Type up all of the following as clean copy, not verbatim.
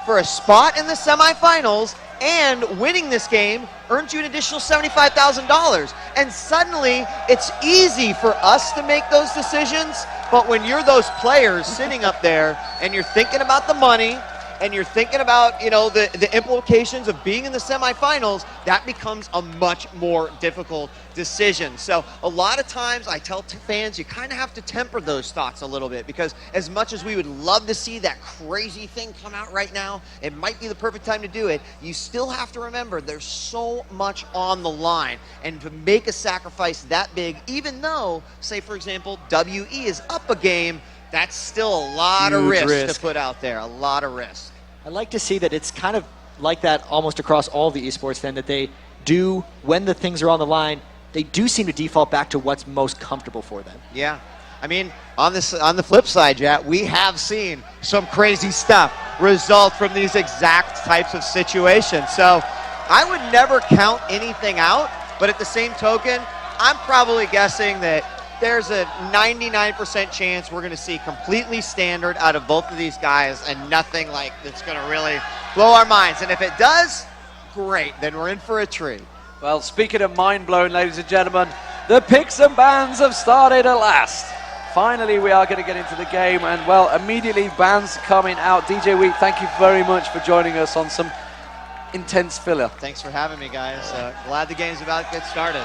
for a spot in the semifinals, and winning this game earns you an additional $75,000. And suddenly, it's easy for us to make those decisions, but when you're those players sitting up there and you're thinking about the money, and you're thinking about, you know, the implications of being in the semifinals, that becomes a much more difficult decision. So a lot of times I tell fans, you kind of have to temper those thoughts a little bit, because as much as we would love to see that crazy thing come out right now, it might be the perfect time to do it, you still have to remember there's so much on the line. And to make a sacrifice that big, even though, say for example, WE is up a game, that's still a lot of risk to put out there, a lot of risk. I like to see that it's kind of like that almost across all the esports then, that they do, when the things are on the line, they do seem to default back to what's most comfortable for them. Yeah. I mean, on the flip side, Jet, we have seen some crazy stuff result from these exact types of situations. So I would never count anything out, but at the same token, I'm probably guessing that there's a 99% chance we're going to see completely standard out of both of these guys, and nothing like that's going to really blow our minds. And if it does, great, then we're in for a treat. Well, speaking of mind-blowing, ladies and gentlemen, the picks and bans have started at last. Finally, we are going to get into the game, and well, immediately bans coming out. DJ Week, thank you very much for joining us on some intense filler. Thanks for having me, guys. Glad the game's about to get started.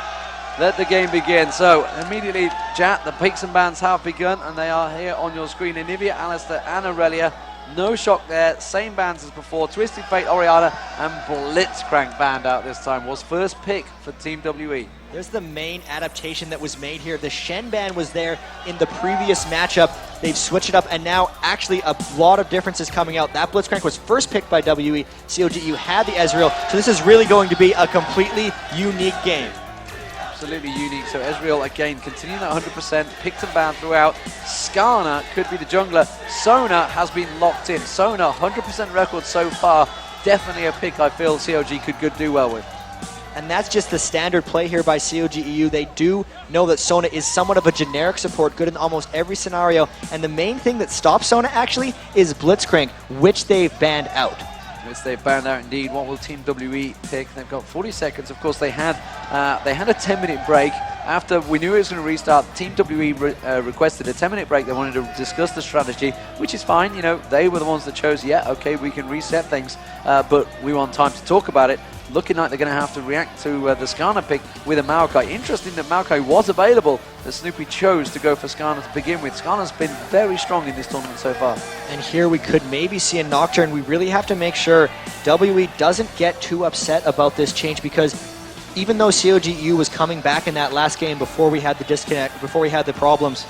Let the game begin. So immediately, Jat, the picks and bans have begun, and they are here on your screen. Anivia, Alistair, and Aurelia. No shock there. Same bans as before. Twisted Fate, Oriana, and Blitzcrank banned out this time. Was first pick for Team WE. There's the main adaptation that was made here. The Shen ban was there in the previous matchup. They've switched it up, and now actually a lot of differences coming out. That Blitzcrank was first picked by WE. CLG.eu had the Ezreal, so this is really going to be a completely unique game. Absolutely unique. So Ezreal again continuing that 100%, picked and banned throughout. Skarner could be the jungler. Sona has been locked in. Sona 100% record so far. Definitely a pick I feel CLG could do well with. And that's just the standard play here by CLG.eu. They do know that Sona is somewhat of a generic support, good in almost every scenario. And the main thing that stops Sona actually is Blitzcrank, which they've banned out. Which they've banned out indeed. What will Team WE pick? They've got 40 seconds. Of course, they had a 10-minute break. After we knew it was going to restart, Team WE requested a 10-minute break. They wanted to discuss the strategy, which is fine. You know, they were the ones that chose, yeah, okay, we can reset things, but we want time to talk about it. Looking like they're going to have to react to the Skarner pick with a Maokai. Interesting that Maokai was available, that Snoopy chose to go for Skarner to begin with. Skarner's been very strong in this tournament so far. And here we could maybe see a Nocturne. We really have to make sure WE doesn't get too upset about this change, because even though CLG.eu was coming back in that last game before we had the disconnect, before we had the problems,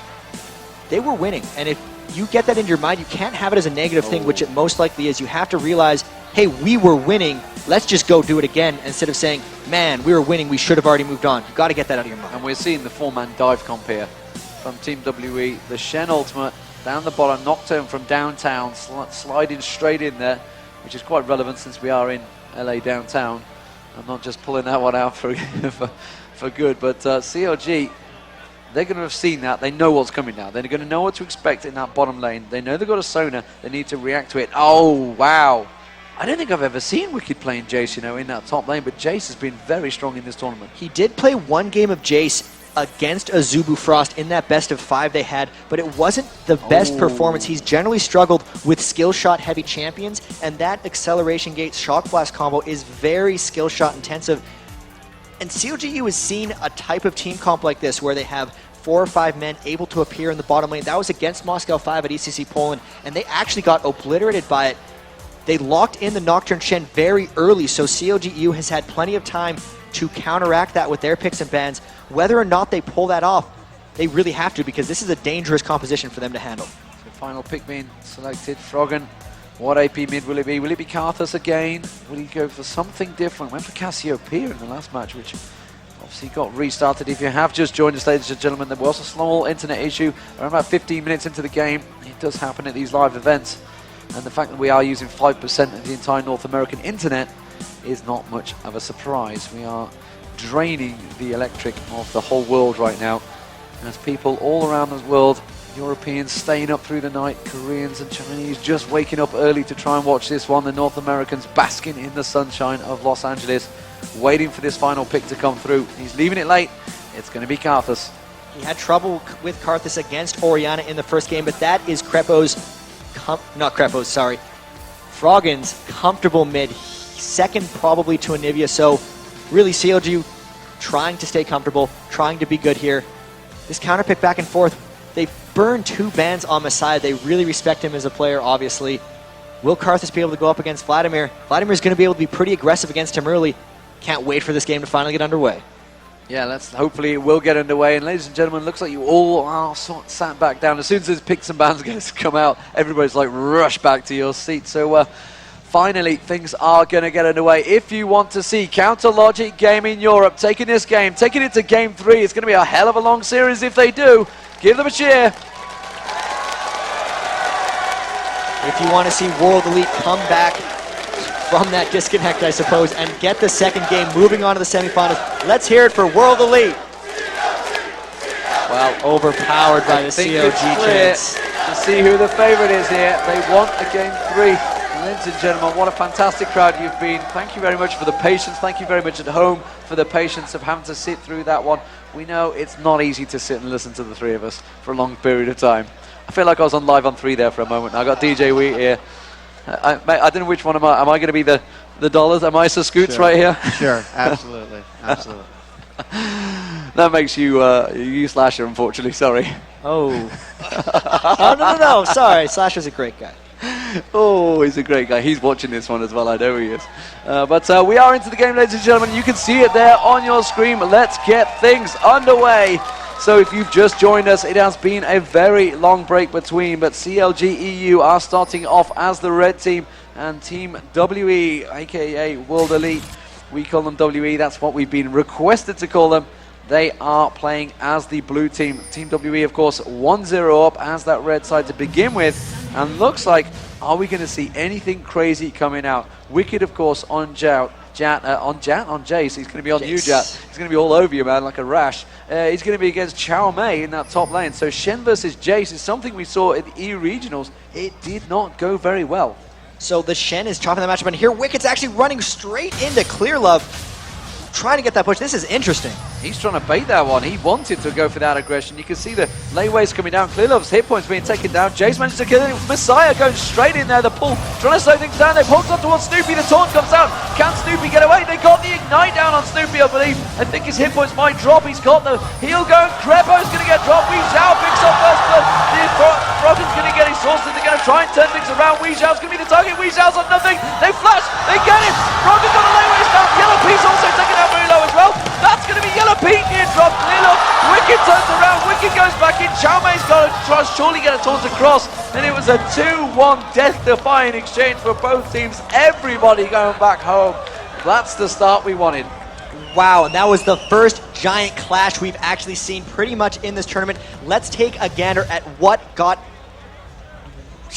they were winning. And if you get that in your mind, you can't have it as a negative thing, which it most likely is. You have to realize, hey, we were winning, let's just go do it again, instead of saying, man, we were winning, we should have already moved on. You've got to get that out of your mind. And we're seeing the four-man dive comp here from Team WE. The Shen ultimate down the bottom, Nocturne from downtown, sliding straight in there, which is quite relevant since we are in LA downtown. I'm not just pulling that one out for good, but CLG, they're going to have seen that. They know what's coming now. They're going to know what to expect in that bottom lane. They know they've got a Sona. They need to react to it. Oh, wow. I don't think I've ever seen Wicked playing Jace, you know, in that top lane, but Jace has been very strong in this tournament. He did play one game of Jace against Azubu Frost in that best of 5 they had, but it wasn't the best performance. He's generally struggled with skill shot heavy champions, and that acceleration gate shock blast combo is very skill shot intensive. And CLG.eu has seen a type of team comp like this where they have 4 or 5 men able to appear in the bottom lane. That was against Moscow 5 at ECC Poland, and they actually got obliterated by it. They locked in the Nocturne Shen very early, so CLG.eu has had plenty of time to counteract that with their picks and bans. Whether or not they pull that off, they really have to, because this is a dangerous composition for them to handle. So final pick being selected, Froggen. What AP mid will it be? Will it be Karthus again? Will he go for something different? Went for Cassiopeia in the last match, which obviously got restarted. If you have just joined us, ladies and gentlemen, there was a small internet issue around about 15 minutes into the game. It does happen at these live events. And the fact that we are using 5% of the entire North American internet is not much of a surprise. We are draining the electric of the whole world right now, as people all around the world Europeans staying up through the night, Koreans and Chinese just waking up early to try and watch this one. The North Americans basking in the sunshine of Los Angeles, waiting for this final pick to come through. He's leaving it late. It's going to be Karthus. He had trouble with Karthus against Oriana in the first game, but that is Froggen's comfortable mid. Second probably to Anivia, so really CLG trying to stay comfortable, trying to be good here. This counter pick back and forth, they burned 2 bans on Messiah. They really respect him as a player, obviously. Will Karthus be able to go up against Vladimir? Vladimir's going to be able to be pretty aggressive against him early. Can't wait for this game to finally get underway. Yeah, hopefully it will get underway. And ladies and gentlemen, looks like you all are sat back down. As soon as those picks and bans going to come out, everybody's like rush back to your seat. So finally, things are going to get underway. If you want to see Counter Logic Gaming Europe taking this game, taking it to game 3, it's going to be a hell of a long series if they do. Give them a cheer. If you want to see World Elite come back from that disconnect, I suppose, and get the second game moving on to the semifinals, let's hear it for World Elite. Well, overpowered by the CLG kids. To see who the favorite is here. They want a game 3. Ladies and gentlemen, what a fantastic crowd you've been. Thank you very much for the patience. Thank you very much at home for the patience of having to sit through that one. We know it's not easy to sit and listen to the 3 of us for a long period of time. I feel like I was on Live on 3 there for a moment. I got DJ Wheat here. I don't know which one am I. Am I going to be the dollars? Am I Sir Scoots right here? Sure, absolutely, absolutely. That makes you Slasher, unfortunately. Sorry. Oh. Oh no! Sorry, Slasher's a great guy. Oh, he's a great guy. He's watching this one as well. I know he is. But we are into the game, ladies and gentlemen. You can see it there on your screen. Let's get things underway. So if you've just joined us, it has been a very long break between, but CLG.eu are starting off as the red team, and Team WE, aka World Elite, we call them WE, that's what we've been requested to call them. They are playing as the blue team. Team WE, of course, 1-0 up as that red side to begin with, and looks like, are we going to see anything crazy coming out? Wicked, of course, on Jace. He's going to be on you, Jat. He's going to be all over you, man, like a rash. He's going to be against Chow Mei in that top lane. So Shen versus Jace is something we saw at the EU Regionals. It did not go very well. So the Shen is chopping the matchup, and here Wicked's actually running straight into Clear Love, trying to get that push. This is interesting. He's trying to bait that one. He wanted to go for that aggression. You can see the layways coming down. Clear Love's hit points being taken down. Jace managed to kill it. Messiah going straight in there. The pull, trying to slow things down. They've hooked up towards Snoopy. The taunt comes out. Can Snoopy get away? They got the ignite down on Snoopy, I believe. I think his hit points might drop. He's got the heal going. Crepo's going to get dropped. Wee Zhao picks up first blood. Froggen's going to get his source. They're going to try and turn things around. Wee Zhao's going to be the target. Wee Zhao's on nothing. They flash. They get him. Froggen's got the layways down. Yellow Piece also taken out very low as well. That's going to be Yellow Pete near drop. Clear Love. Wicked turns around. Wicked goes back in. Chow Mei's got to try surely get a taunt across. And it was a 2-1 death-defying exchange for both teams. Everybody going back home. That's the start we wanted. Wow, and that was the first giant clash we've actually seen pretty much in this tournament. Let's take a gander at what got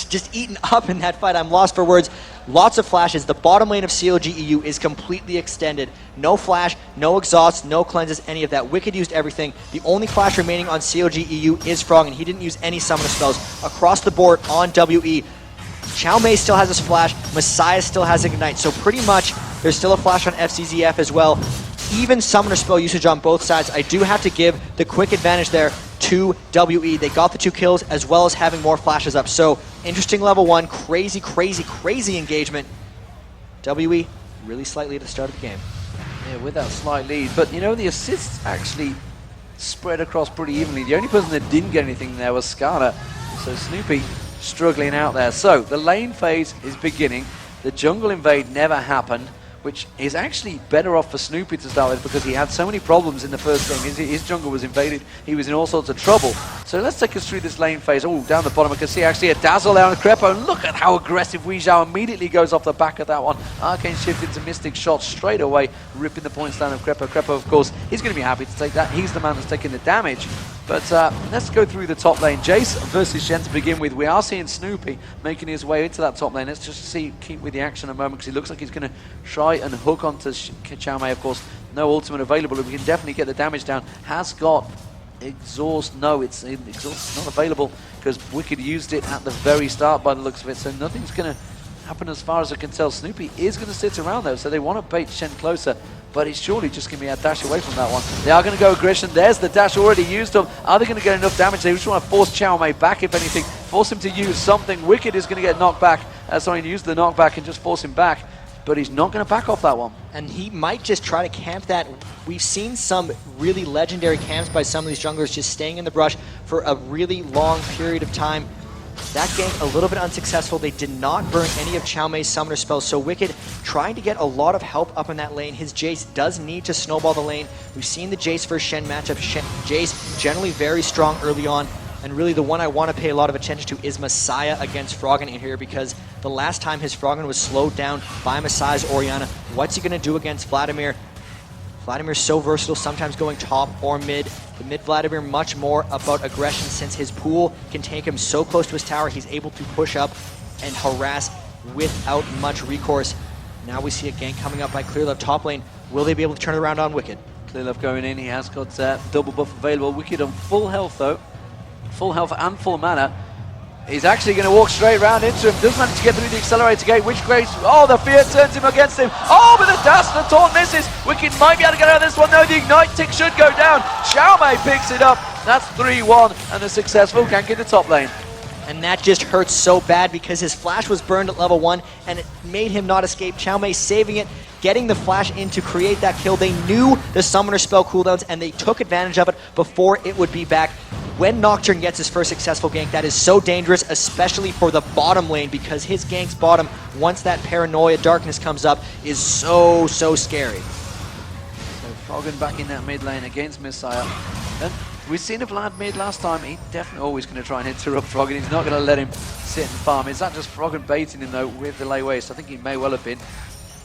just eaten up in that fight. I'm lost for words. Lots of flashes. The bottom lane of CLG.eu is completely extended. No flash, no exhaust, no cleanses, any of that. Wicked used everything. The only flash remaining on CLG.eu is Frog, and he didn't use any summoner spells. Across the board on WE, Chow Mei still has his flash, Messiah still has Ignite, so pretty much there's still a flash on FCZF as well. Even summoner spell usage on both sides. I do have to give the quick advantage there to WE. They got the 2 kills as well as having more flashes up. So interesting level 1, crazy, crazy, crazy engagement. WE really slightly at the start of the game. Yeah, with that slight lead. But you know, the assists actually spread across pretty evenly. The only person that didn't get anything there was Skarner. So Snoopy struggling out there. So the lane phase is beginning. The jungle invade never happened, which is actually better off for Snoopy to start with because he had so many problems in the first game. His jungle was invaded. He was in all sorts of trouble. So let's take us through this lane phase. Oh, down the bottom I can see actually a dazzle there on Crepo. And look at how aggressive Wee Zhao immediately goes off the back of that one. Arcane shift into Mystic Shot straight away, ripping the points down of Crepo. Crepo, of course, he's going to be happy to take that. He's the man that's taking the damage. But let's go through the top lane. Jace versus Shen to begin with. We are seeing Snoopy making his way into that top lane. Let's just keep with the action a moment because he looks like he's going to try and hook onto Chow Mei. Of course, no ultimate available. We can definitely get the damage down. Has got exhaust? No, it's exhaust not available because Wicked used it at the very start by the looks of it, so nothing's going to happen as far as I can tell. Snoopy is going to sit around though, so they want to bait Shen closer, but it's surely just going to be a dash away from that one. They are going to go aggression. There's the dash already used on. Are they going to get enough damage? They just want to force Chow Mei back, if anything. Force him to use something. Wicked is going to get knocked back. Use the knockback and just force him back, but he's not going to back off that one. And he might just try to camp that. We've seen some really legendary camps by some of these junglers just staying in the brush for a really long period of time. That gank a little bit unsuccessful. They did not burn any of Chow Mei's summoner spells, so Wicked trying to get a lot of help up in that lane. His Jace does need to snowball the lane. We've seen the Jace versus Shen matchup. Jace generally very strong early on, and really the one I want to pay a lot of attention to is Messiah against Froggen in here, because the last time his Froggen was slowed down by Messiah's Orianna, what's he going to do against Vladimir? Vladimir's so versatile, sometimes going top or mid. The mid Vladimir much more about aggression, since his pool can take him so close to his tower, he's able to push up and harass without much recourse. Now we see a gank coming up by Clearlove top lane. Will they be able to turn it around on Wicked? Clearlove going in, he has got double buff available. Wicked on full health though. Full health and full mana. He's actually going to walk straight round into him. Does manage to get through the accelerator gate, which creates... Oh, the fear turns him against him. Oh, but the dash, the taunt misses. Wicked might be able to get out of this one. No, the ignite tick should go down. Chow Mei picks it up. That's 3-1 and a successful gank in the top lane. And that just hurts so bad because his flash was burned at level 1 and it made him not escape. Chow Mei saving it, getting the flash in to create that kill. They knew the summoner spell cooldowns and they took advantage of it before it would be back. When Nocturne gets his first successful gank, that is so dangerous, especially for the bottom lane, because his gank's bottom, once that paranoia darkness comes up, is so scary. So Froggen back in that mid lane against Messiah. And we've seen a Vlad mid last time. He's definitely always going to try and interrupt Froggen. He's not going to let him sit and farm. Is that just Froggen baiting him though with the lay waste? I think he may well have been.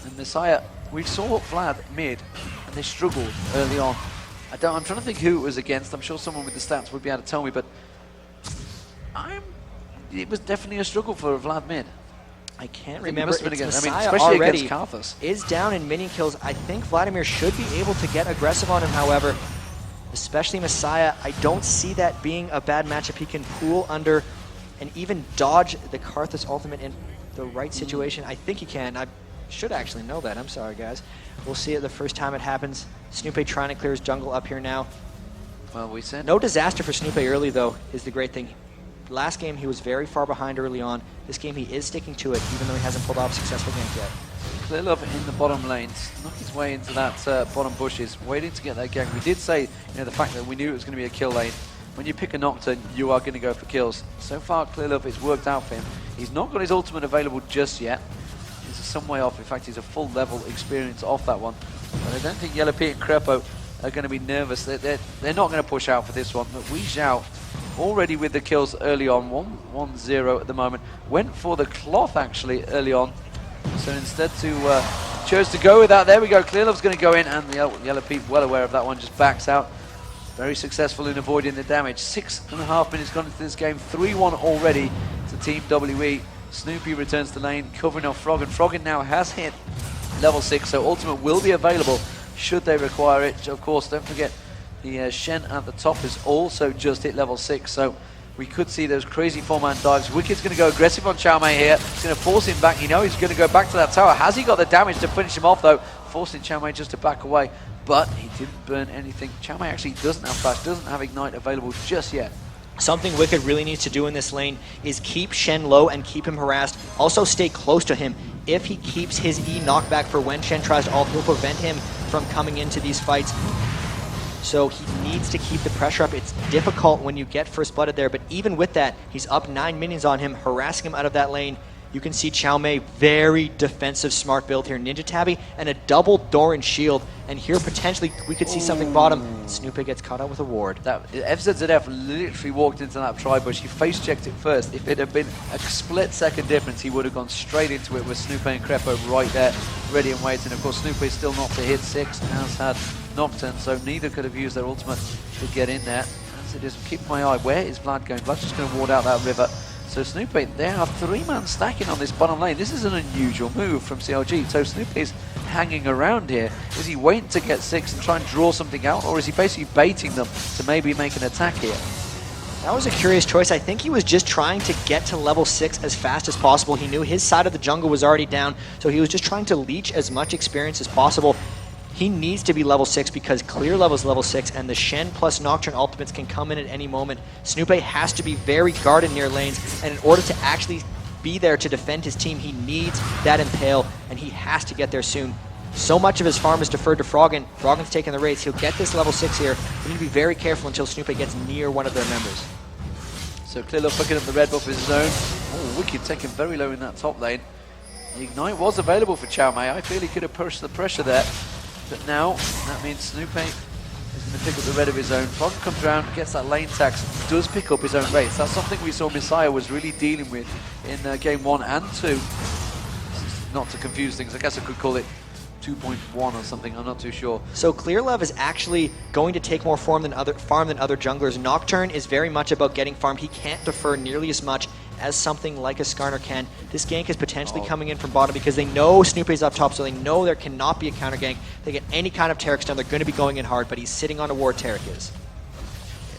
And Messiah, we saw Vlad mid, and they struggled early on. I'm trying to think who it was against. I'm sure someone with the stats would be able to tell me, but it was definitely a struggle for Vlad mid. I can't remember. It against, Messiah especially already against Karthus. Is down in minion kills. I think Vladimir should be able to get aggressive on him, however, especially Messiah. I don't see that being a bad matchup. He can pool under and even dodge the Karthus ultimate in the right situation. I think he can. I should actually know that. I'm sorry, guys. We'll see it the first time it happens. Snoopy trying to clear his jungle up here now. Well, we said no disaster for Snoopy early, though, is the great thing. Last game, he was very far behind early on. This game, he is sticking to it, even though he hasn't pulled off a successful gank yet. Clearlove in the bottom lane, snuck his way into that bottom bushes, waiting to get that gank. We did say, the fact that we knew it was going to be a kill lane. When you pick a Nocturne, you are going to go for kills. So far, Clearlove, it's worked out for him. He's not got his ultimate available just yet. He's some way off. In fact, he's a full level experience off that one. But I don't think Yellow Pete and Crepo are going to be nervous. They're not going to push out for this one. But Wei Zhao, already with the kills early on, 1-0 at the moment, went for the cloth actually early on. So instead chose to go with that. There we go. Clearlove's going to go in, and Yellow Pete, well aware of that one, just backs out. Very successful in avoiding the damage. 6.5 minutes gone into this game. 3-1 already to Team WE. Snoopy returns to lane, covering off Froggen. Froggen now has hit level 6, so ultimate will be available should they require it. Of course, don't forget the Shen at the top has also just hit level 6, so we could see those crazy 4-man dives. Wicked's going to go aggressive on Chow Mei here. He's going to force him back. You know he's going to go back to that tower. Has he got the damage to finish him off, though? Forcing Chow Mei just to back away, but he didn't burn anything. Chow Mei actually doesn't have flash, doesn't have ignite available just yet. Something Wicked really needs to do in this lane is keep Shen low and keep him harassed. Also stay close to him. If he keeps his E knockback for when Shen tries to ult, he'll prevent him from coming into these fights. So he needs to keep the pressure up. It's difficult when you get first blooded there, but even with that, he's up 9 minions on him, harassing him out of that lane. You can see Chow Mei, very defensive, smart build here. Ninja Tabby and a double Doran shield. And here, potentially, we could see something bottom. Snoopy gets caught out with a ward. That FZZF literally walked into that tri-bush. He face-checked it first. If it had been a split-second difference, he would have gone straight into it with Snoopy and Crepo right there, ready and waiting. Of course, Snoopy still not to hit 6, has had Nocturne, so neither could have used their ultimate to get in there. As it is, keep my eye. Where is Vlad going? Vlad's just going to ward out that river. So Snoopy, they are 3-man stacking on this bottom lane. This is an unusual move from CLG. So Snoopy's hanging around here. Is he waiting to get 6 and try and draw something out, or is he basically baiting them to maybe make an attack here? That was a curious choice. I think he was just trying to get to level 6 as fast as possible. He knew his side of the jungle was already down, so he was just trying to leech as much experience as possible. He needs to be level 6 because clear level is level 6, and the Shen plus Nocturne ultimates can come in at any moment. Snoopy has to be very guarded near lanes, and in order to actually be there to defend his team, he needs that Impale, and he has to get there soon. So much of his farm is deferred to Froggen. Froggen's taking the race. He'll get this level 6 here. We need to be very careful until Snoopy gets near one of their members. So Clearlove picking up the red buff of his own. Oh, Wicked taken very low in that top lane. The Ignite was available for Chow Mei. I feel he could have pushed the pressure there. But now, that means Snoopy is going to pick up the red of his own. Froggen comes around, gets that lane tax, does pick up his own race. That's something we saw Messiah was really dealing with in game 1 and 2. Not to confuse things, I guess I could call it 2.1 or something, I'm not too sure. So Clearlove is actually going to take more farm than other junglers. Nocturne is very much about getting farmed. He can't defer nearly as much as something like a Skarner can. This gank is potentially coming in from bottom because they know Snoopy's up top, so they know there cannot be a counter gank. They get any kind of Taric stun, they're going to be going in hard, but he's sitting on a ward, Taric is.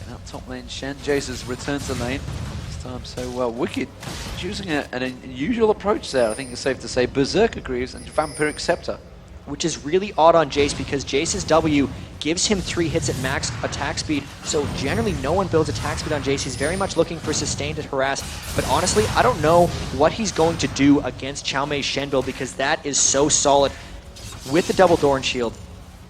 Yeah, that top lane, Shen Jace has returned to lane this time, so Wicked choosing an unusual approach there, I think it's safe to say. Berserker Greaves and Vampiric Scepter. Which is really odd on Jace because Jace's W gives him 3 hits at max attack speed, so generally no one builds attack speed on Jace. He's very much looking for sustained and harass, but honestly, I don't know what he's going to do against Chow Mei's Shen build because that is so solid. With the double Doran Shield,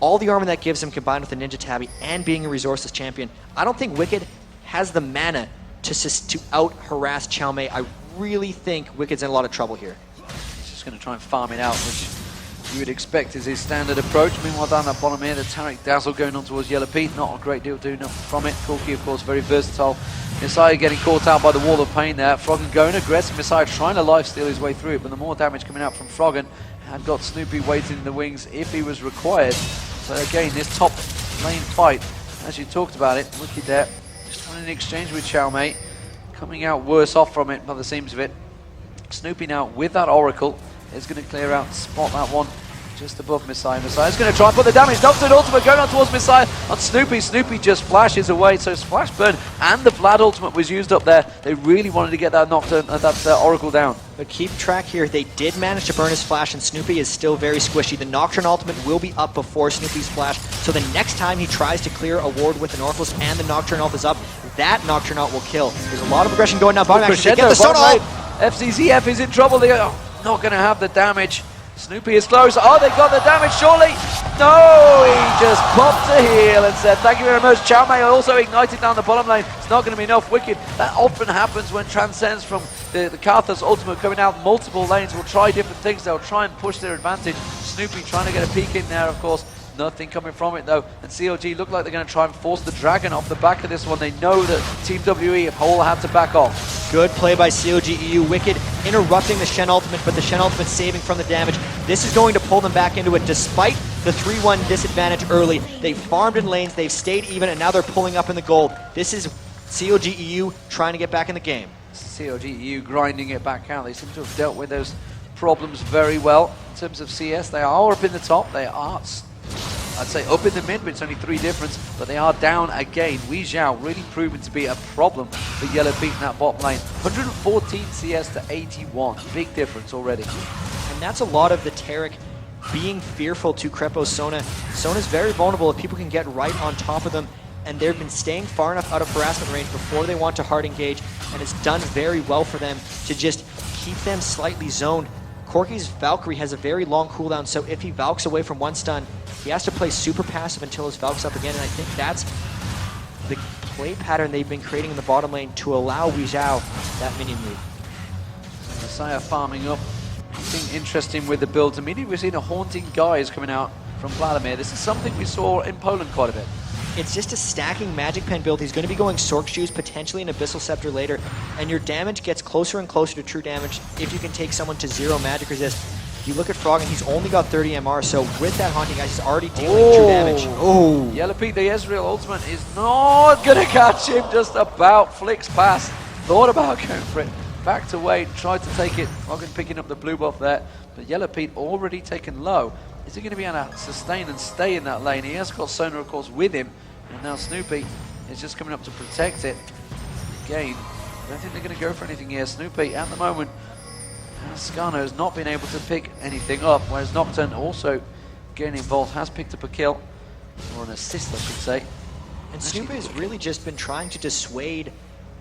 all the armor that gives him combined with the Ninja Tabby and being a resourceless champion, I don't think Wicked has the mana to out-harass Chow Mei. I really think Wicked's in a lot of trouble here. He's just going to try and farm it out, which you would expect is his standard approach. Meanwhile, down that bottom here, the Taric Dazzle going on towards Yellow Pete. Not a great deal doing from it. Corki, of course, very versatile. Messiah getting caught out by the wall of pain there. Froggen going aggressive. Messiah trying to lifesteal his way through it, but the more damage coming out from Froggen had got Snoopy waiting in the wings if he was required. So again, this top lane fight, as you talked about it, Wicked there, just trying to exchange with Chow Mei, coming out worse off from it by the seams of it. Snoopy now with that Oracle is going to clear out, spot that one just above Messiah. Messiah's going to try and put the damage. Nocturne ultimate going on towards Messiah on Snoopy. Snoopy just flashes away. So Splash Burn and the Vlad ultimate was used up there. They really wanted to get that Nocturne, that Oracle down. But keep track here. They did manage to burn his flash, and Snoopy is still very squishy. The Nocturne ultimate will be up before Snoopy's flash. So the next time he tries to clear a ward with an Oracle's and the Nocturne ult is up, that Nocturne ult will kill. There's a lot of aggression going down bottom. Actually, they get the Soda ult. FCZF is in trouble. They are not going to have the damage. Snoopy is close. Oh, they got the damage, surely. No, he just popped a heal and said, thank you very much. Chow Mei also ignited down the bottom lane. It's not going to be enough. Wicked. That often happens when Transcends from the Karthus ultimate coming out. Multiple lanes will try different things. They'll try and push their advantage. Snoopy trying to get a peek in there, of course. Nothing coming from it though, and CLG look like they're going to try and force the Dragon off the back of this one. They know that Team WE have all had to back off. Good play by CLG.eu. Wicked interrupting the Shen ultimate, but the Shen ultimate saving from the damage. This is going to pull them back into it despite the 3-1 disadvantage early. They farmed in lanes, they've stayed even, and now they're pulling up in the gold. This is CLG.eu trying to get back in the game. CLG.eu grinding it back out. They seem to have dealt with those problems very well. In terms of CS, they are up in the top. They are, I'd say, up in the mid, but it's only 3 difference, but they are down again. Wei Zhao really proven to be a problem for Yellow Pete in that bottom lane. 114 CS to 81. Big difference already. And that's a lot of the Taric being fearful to Krepo's Sona. Sona's very vulnerable if people can get right on top of them, and they've been staying far enough out of harassment range before they want to hard engage, and it's done very well for them to just keep them slightly zoned. Corki's Valkyrie has a very long cooldown, so if he Valks away from one stun, he has to play super passive until his Valk's up again, and I think that's the play pattern they've been creating in the bottom lane to allow Wei Zhao that minion move. Messiah farming up. Something interesting with the builds. Immediately we're seeing a Haunting Guise coming out from Vladimir. This is something we saw in Poland quite a bit. It's just a stacking Magic Pen build. He's going to be going Sork Shoes, potentially an Abyssal Scepter later, and your damage gets closer and closer to true damage if you can take someone to 0 magic resist. You look at Froggen, he's only got 30 MR, so with that Haunting Guise, he's already dealing true damage. Oh! Yellow Pete, the Ezreal ultimate is not going to catch him, just about flicks past. Thought about going for it. backed away, tried to take it. Froggen picking up the blue buff there, but Yellow Pete already taken low. Is he going to be able to sustain and stay in that lane? He has got Sona, of course, with him, and now Snoopy is just coming up to protect it. Again, I don't think they're going to go for anything here. Snoopy, at the moment, Skarner has not been able to pick anything up, whereas Nocturne also getting involved, has picked up a kill, or an assist, I should say. And Snoopy has really just been trying to dissuade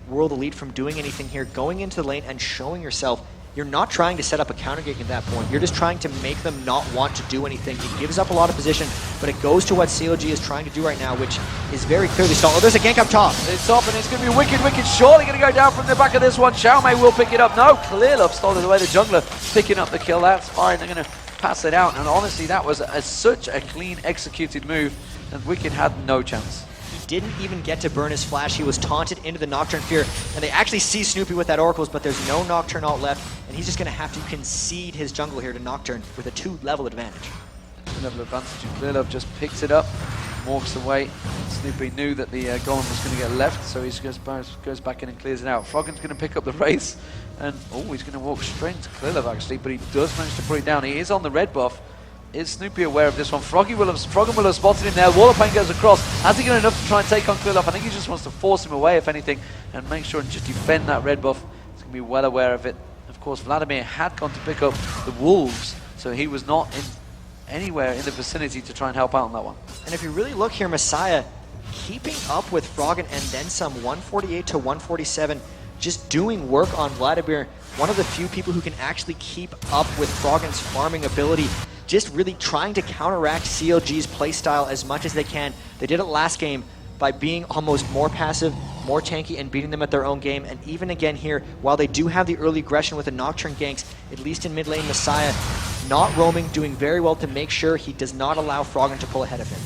World Elite from doing anything here, going into the lane and showing yourself. You're not trying to set up a counter gank at that point. You're just trying to make them not want to do anything. It gives up a lot of position, but it goes to what CLG is trying to do right now, which is very clearly stalled. Oh, there's a gank up top. It's up, and it's going to be Wicked. Wicked surely going to go down from the back of this one. Xiaomei will pick it up. No, Clearlove stole it away. The jungler picking up the kill. That's fine. They're going to pass it out, and honestly, that was such a clean executed move, and Wicked had no chance. Didn't even get to burn his flash. He was taunted into the Nocturne Fear, and they actually see Snoopy with that Oracles, but there's no Nocturne ult left, and he's just going to have to concede his jungle here to Nocturne with a 2-level advantage. 2-level advantage, and Clearlove just picks it up, walks away. Snoopy knew that the Golem was going to get left, so he goes back in and clears it out. Froggen's going to pick up the race, and he's going to walk straight into Clearlove actually, but he does manage to put it down. He is on the red buff. Is Snoopy aware of this one? Froggen will have spotted him there. Wall of Pain goes across. Has he got enough to try and take on Clearlove? I think he just wants to force him away, if anything, and make sure and just defend that red buff. He's going to be well aware of it. Of course, Vladimir had gone to pick up the Wolves, so he was not anywhere in the vicinity to try and help out on that one. And if you really look here, Messiah keeping up with Froggen and then some, 148 to 147, just doing work on Vladimir. One of the few people who can actually keep up with Froggen's farming ability, just really trying to counteract CLG's playstyle as much as they can. They did it last game by being almost more passive, more tanky, and beating them at their own game. And even again here, while they do have the early aggression with the Nocturne ganks, at least in mid lane, Messiah not roaming, doing very well to make sure he does not allow Froggen to pull ahead of him.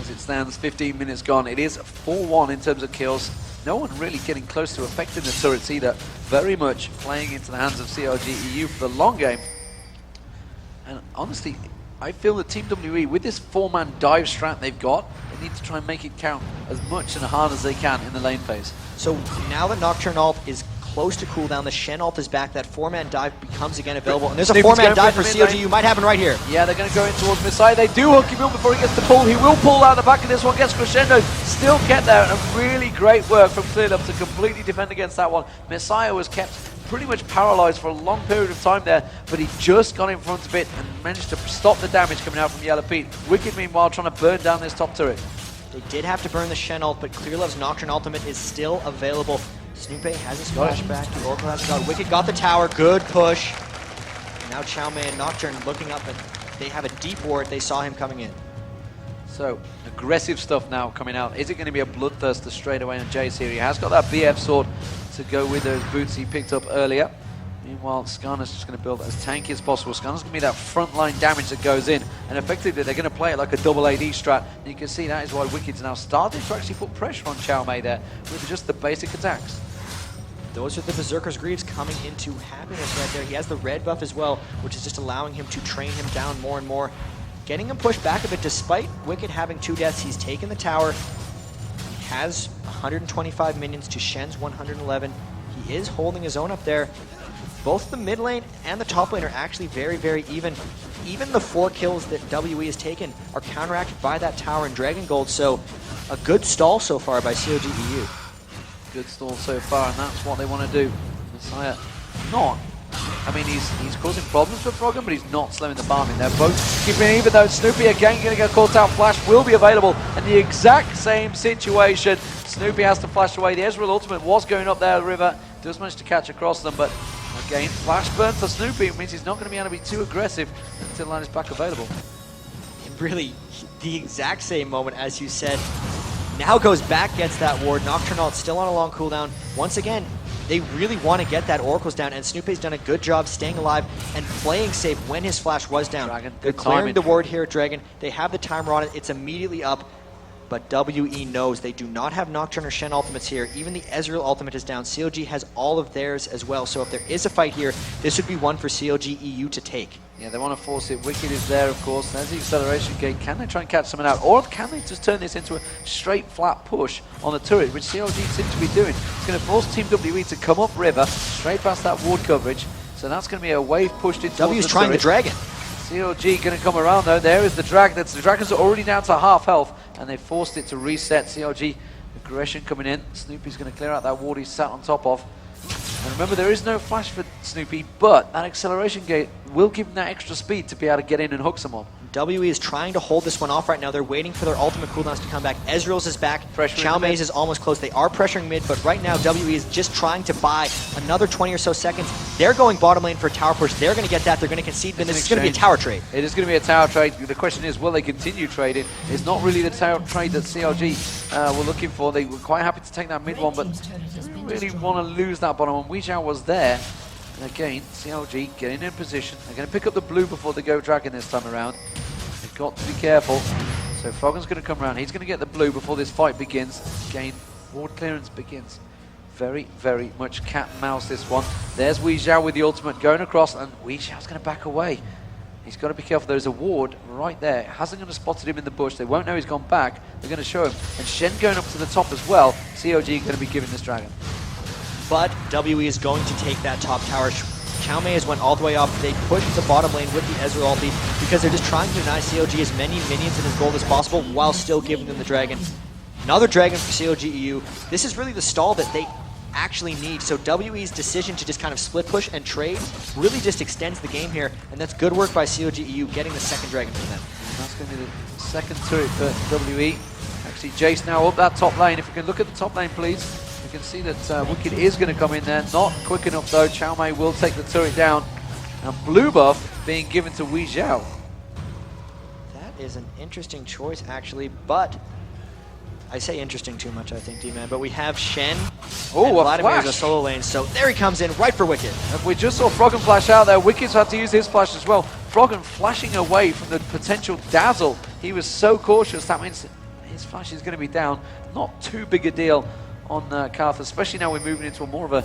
As it stands, 15 minutes gone. It is 4-1 in terms of kills. No one really getting close to affecting the turrets either. Very much playing into the hands of CLG.eu for the long game. And honestly, I feel that Team WE, with this 4-man dive strat they've got, they need to try and make it count as much and hard as they can in the lane phase. So now that Nocturne ult is close to cooldown, the Shen ult is back, that 4-man dive becomes again available, and there's a 4-man dive for CLG.eu, might happen right here. Yeah, they're going to go in towards Messiah. They do hook him up before he gets the pull. He will pull out the back of this one, gets Crescendo, still get there, and really great work from Clearlove to completely defend against that one. Messiah was kept pretty much paralyzed for a long period of time there, but he just got in front of it and managed to stop the damage coming out from Yellow Pete. Wicked, meanwhile, trying to burn down this top turret. They did have to burn the Shen ult, but Clearlove's Nocturne ultimate is still available. Snoopy has his flashback, the Oracle has got. Wicked got the tower, good push. And now Xiaomei and Nocturne looking up, and they have a deep ward. They saw him coming in. So, aggressive stuff now coming out. Is it going to be a bloodthirster straight away on Jace here? He has got that BF sword to go with those boots he picked up earlier. Meanwhile, Skarner's just going to build as tanky as possible. Skarner's going to be that frontline damage that goes in, and effectively they're going to play it like a double AD strat. And you can see that is why Wicked's now starting to actually put pressure on Xiaomei there with just the basic attacks. Those are the Berserker's Greaves coming into happiness right there. He has the red buff as well, which is just allowing him to train him down more and more. Getting him pushed back a bit, despite Wicked having 2 deaths, he's taken the tower. He has 125 minions to Shen's 111. He is holding his own up there. Both the mid lane and the top lane are actually very, very even. Even the 4 kills that WE has taken are counteracted by that tower and Dragon Gold, so a good stall so far by CLG.eu. Good stall so far, and that's what they want to do. Messiah not. I mean, he's causing problems for Froggen, but he's not slowing the farming. They're both keeping, even though Snoopy again going to get caught out. Flash will be available, and the exact same situation. Snoopy has to flash away. The Ezreal ultimate was going up there, the river. Does manage to catch across them, but again, flash burn for Snoopy means he's not going to be able to be too aggressive until line is back available. Really, the exact same moment as you said. Now goes back, gets that ward. Nocturne ult still on a long cooldown. Once again, they really want to get that Oracles down, and Snoopy's done a good job staying alive and playing safe when his flash was down. Dragon, They're good clearing timing. the ward here at Dragon. They have the timer on it. It's immediately up. but WE knows they do not have Nocturne or Shen ultimates here. Even the Ezreal ultimate is down. CLG has all of theirs as well, so if there is a fight here, this would be one for CLG.eu to take. Yeah, they want to force it. Wicked is there, of course. There's the acceleration gate. Can they try and catch someone out? Or can they just turn this into a straight, flat push on the turret, which CLG seem to be doing? It's going to force Team WE to come up river, straight past that ward coverage. So that's going to be a wave pushed in towards W's the trying turret. the dragon. CLG going to come around, though. There is the dragon. The dragons are already down to half health, and they forced it to reset. CLG aggression coming in. Snoopy's going to clear out that ward he's sat on top of. And remember, there is no flash for Snoopy, but that acceleration gate will give him that extra speed to be able to get in and hook someone. WE is trying to hold this one off right now. They're waiting for their ultimate cooldowns to come back. Ezreal's is back. Chow Mei's is almost close. They are pressuring mid, but right now WE is just trying to buy another 20 or so seconds. They're going bottom lane for a tower push. They're going to get that. They're going to concede, but this is going to be a tower trade. It is going to be a tower trade. The question is, will they continue trading? It's not really the tower trade that CLG were looking for. They were quite happy to take that mid one, but didn't really want to lose that bottom one. Weezhou was there. And again, CLG getting in position. They're going to pick up the blue before they go dragon this time around. They've got to be careful. So Froggen's going to come around. He's going to get the blue before this fight begins. Again, ward clearance begins. Very, very much cat and mouse this one. There's Weezhou with the ultimate going across, and Weezhou's going to back away. He's got to be careful. There's a ward right there. Hasn't going to spotted him in the bush. They won't know he's gone back. They're going to show him. And Shen going up to the top as well. CLG going to be giving this dragon. But WE is going to take that top tower. Chow Mei has went all the way up. They pushed the bottom lane with the Ezreal ulti because they're just trying to deny CLG as many minions and as gold as possible while still giving them the dragon. Another dragon for CLG.eu. This is really the stall that they actually need. So WE's decision to just kind of split push and trade really just extends the game here, and that's good work by CLG.eu getting the second dragon for them. And that's going to be the second turret for WE. Actually, Jace now up that top lane. If you can look at the top lane, please. You can see that Wicked is going to come in there. Not quick enough, though. Chow Mei will take the turret down. And blue buff being given to Weezhou. That is an interesting choice, actually, but I say interesting too much, I think, D-Man. But we have Shen. Oh, and a Vladimir's flash. a solo lane, so there he comes in, right for Wicked. And we just saw Froggen flash out there. Wicked's had to use his flash as well. Froggen flashing away from the potential dazzle. He was so cautious. That means his flash is going to be down. Not too big a deal on Karth, especially now we're moving into a more of a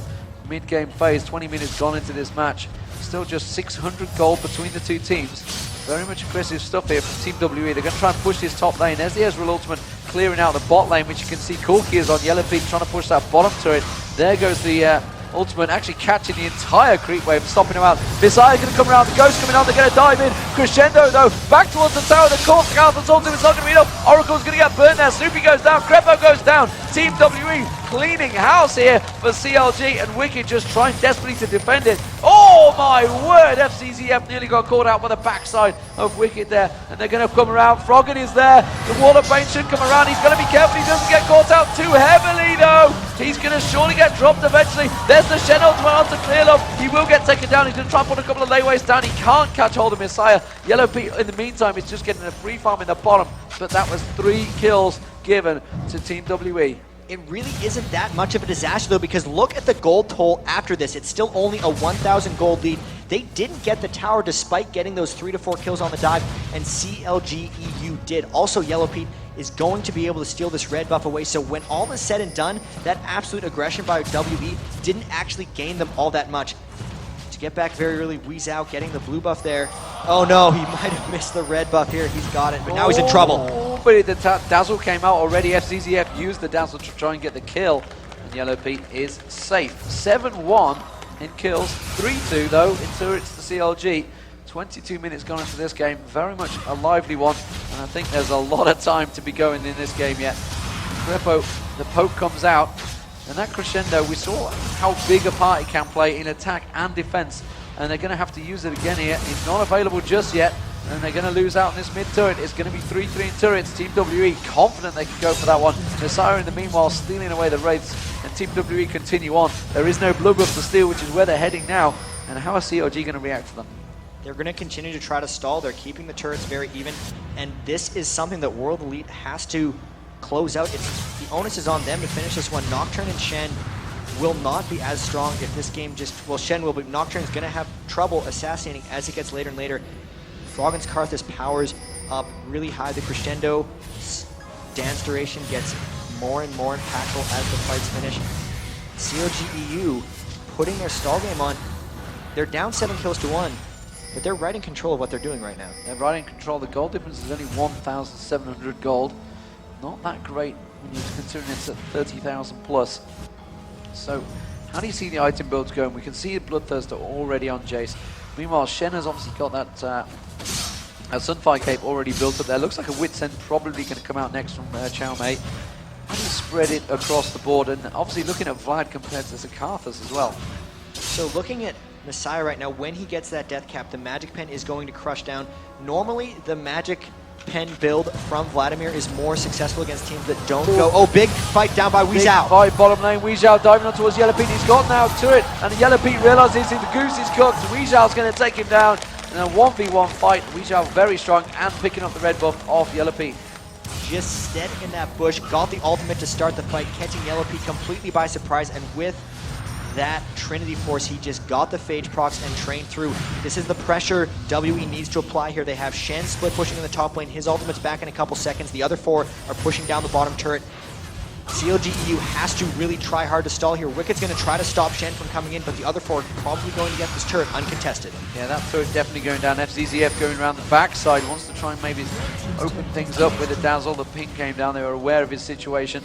mid-game phase. 20 minutes gone into this match. Still just 600 gold between the two teams. Very much aggressive stuff here from Team WE. They're going to try and push this top lane. There's the Ezreal ultimate clearing out the bot lane, which you can see Corki is on Yellow Peak trying to push that bottom turret. There goes the ultimate, actually catching the entire creep wave, stopping him out. Messiah going to come around, the Ghost coming out, they're going to dive in. Crescendo though, back towards the tower, the court Karth's ultimate is not going to be enough. Oracle's going to get burnt there, Snoopy goes down, Crepo goes down. Team WE cleaning house here for CLG, and Wicked just trying desperately to defend it. Oh my word, FCZF nearly got caught out by the backside of Wicked there, and they're going to come around. Froggen is there, the Wall of Pain should come around. He's going to be careful, he doesn't get caught out too heavily though. He's going to surely get dropped eventually. There's the Shen ultimate onto Clearlove. He will get taken down. He's going to try and put a couple of layways down. He can't catch hold of Messiah. Yellow Pete, in the meantime, is just getting a free farm in the bottom. But that was 3 kills given to Team WE. It really isn't that much of a disaster, though, because look at the gold toll after this. It's still only a 1,000 gold lead. They didn't get the tower despite getting those 3 to 4 kills on the dive, and CLG.eu did. Also, Yellow Pete is going to be able to steal this red buff away, so when all is said and done, that absolute aggression by WE didn't actually gain them all that much. To get back very early, Weezhou getting the blue buff there. Oh no, he might have missed the red buff here. He's got it, but now he's in trouble. But the Dazzle came out already. FCZF used the Dazzle to try and get the kill, and Yellow Pete is safe. 7-1 in kills, 3-2 though in turrets to CLG. 22 minutes gone into this game, very much a lively one, and I think there's a lot of time to be going in this game yet. Crepo, the poke comes out, and that Crescendo, we saw how big a part it can play in attack and defense, and they're going to have to use it again here. It's not available just yet, and they're going to lose out in this mid turret. It's going to be 3-3 in turrets. Team WE confident they can go for that one. Messiah in the meanwhile stealing away the Wraiths, and Team WE continue on. There is no blue buff to steal, which is where they're heading now, and how is CLG going to react to them? They're going to continue to try to stall. They're keeping the turrets very even, and this is something that World Elite has to close out. The onus is on them to finish this one. Nocturne and Shen will not be as strong if this game just... Well, Shen will, but Nocturne's going to have trouble assassinating as it gets later and later. Froggen's Karthus powers up really high. The Crescendo dance duration gets more and more impactful as the fights finish. CLG.eu putting their stall game on. They're down 7 kills to 1, but they're right in control of what they're doing right now. They're right in control. The gold difference is only 1,700 gold. Not that great when you're considering it's at 30,000 plus. So, how do you see the item builds going? We can see the Bloodthirster already on Jace. Meanwhile, Shen has obviously got that Sunfire Cape already built up there. Looks like a Wit's End probably going to come out next from Chow Mei. How do you spread it across the board? And obviously looking at Vlad compared to Zakarthus as well. So looking at Messiah right now, when he gets that death cap, the magic pen is going to crush down. Normally, the magic pen build from Vladimir is more successful against teams that don't go. Oh, big fight down by Big Weezhou. fight, bottom lane, Weezhou diving on towards Yellow Pete. He's got now to it, and Yellow Pete realizes the goose is cooked. Weezhou's going to take him down in a 1v1 fight. Weezhou very strong and picking up the red buff off Yellow Pete. Just stead in that bush, got the ultimate to start the fight, catching Yellow Pete completely by surprise, and with that Trinity Force, he just got the Phage procs and trained through. This is the pressure WE needs to apply here. They have Shen split pushing in the top lane. His ultimate's back in a couple seconds. The other 4 are pushing down the bottom turret. CLG.eu has to really try hard to stall here. Wicked's going to try to stop Shen from coming in, but the other 4 are probably going to get this turret uncontested. Yeah, that turret definitely going down. FZZF going around the backside, wants to try and maybe open things up with a dazzle. The ping came down, they were aware of his situation,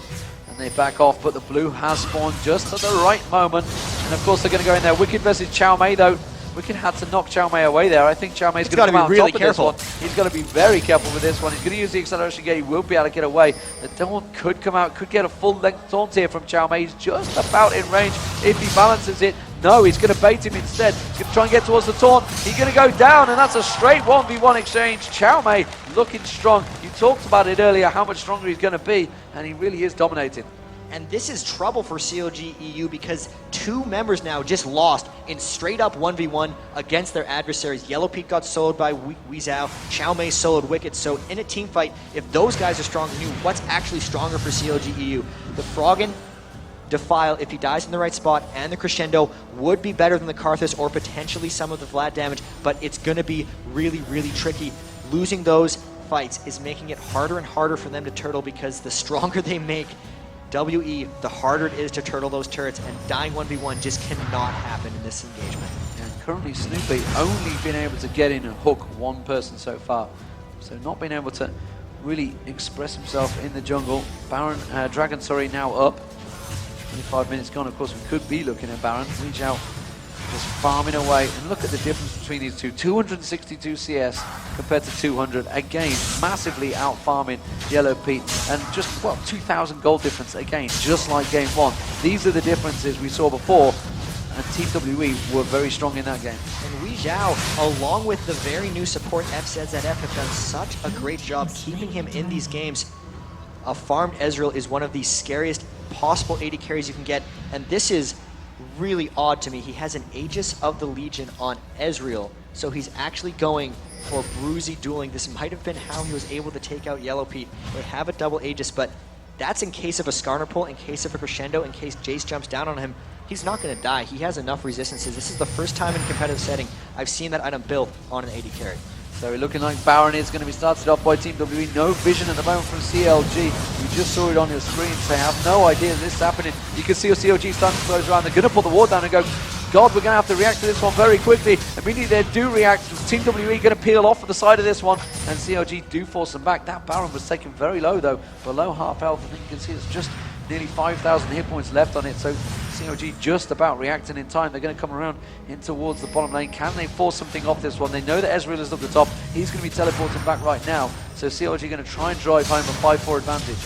and they back off, but the blue has spawned just at the right moment. And of course they're going to go in there. Wicked versus Chow Mei though. Wicked had to knock Chow Mei away there. I think Chow Mei's going to come out on top of this one. He's going to be very careful with this one. He's going to use the acceleration gate. He will be able to get away. The taunt could come out, could get a full length taunt here from Chow Mei. He's just about in range if he balances it. No, he's going to bait him instead. He's going to try and get towards the taunt. He's going to go down, and that's a straight 1v1 exchange. Chow Mei looking strong. You talked about it earlier, how much stronger he's going to be, and he really is dominating. And this is trouble for CLG.eu because 2 members now just lost in straight up 1v1 against their adversaries. Yellow Pete got soloed by Weezhou, Chow Mei soloed Wicked. So in a team fight, if those guys are stronger than you, what's actually stronger for CLG.eu? The Froggen Defile, if he dies in the right spot, and the Crescendo would be better than the Karthus or potentially some of the Vlad damage, but it's going to be really, really tricky. Losing those fights is making it harder and harder for them to turtle because the stronger they make WE, the harder it is to turtle those turrets, and dying 1v1 just cannot happen in this engagement. And currently Snoopy only been able to get in and hook 1 person so far. So not being able to really express himself in the jungle. Baron, Dragon, sorry, now up. 25 minutes gone, of course we could be looking at Baron. Weezhou just farming away, and look at the difference between these two. 262 CS compared to 200. Again, massively out farming Yellow Pete, and just, well, 2,000 gold difference again, just like game 1. These are the differences we saw before, and Team WE were very strong in that game. And Weezhou, along with the very new support FZZF, have done such a great job keeping him in these games. A farmed Ezreal is one of the scariest possible 80 carries you can get, and this is really odd to me. He has an Aegis of the Legion on Ezreal, so he's actually going for Bruzy dueling. This might have been how he was able to take out Yellow Pete. They have a double Aegis, but that's in case of a Skarner pull, in case of a Crescendo, in case Jace jumps down on him. He's not going to die. He has enough resistances. This is the first time in a competitive setting I've seen that item built on an 80 carry. So we're looking like Baron is going to be started off by Team WE. No vision at the moment from CLG. You just saw it on your screen, so they have no idea this is happening. You can see CLG starting to close around. They're going to put the ward down and go, God, we're going to have to react to this one very quickly. Immediately they do react. Team WE going to peel off to the side of this one, and CLG do force them back. That Baron was taken very low though, below half health. I think you can see it's just nearly 5,000 hit points left on it, so CLG just about reacting in time. They're going to come around in towards the bottom lane. Can they force something off this one? They know that Ezreal is up the top. He's going to be teleporting back right now, so CLG going to try and drive home a 5-4 advantage.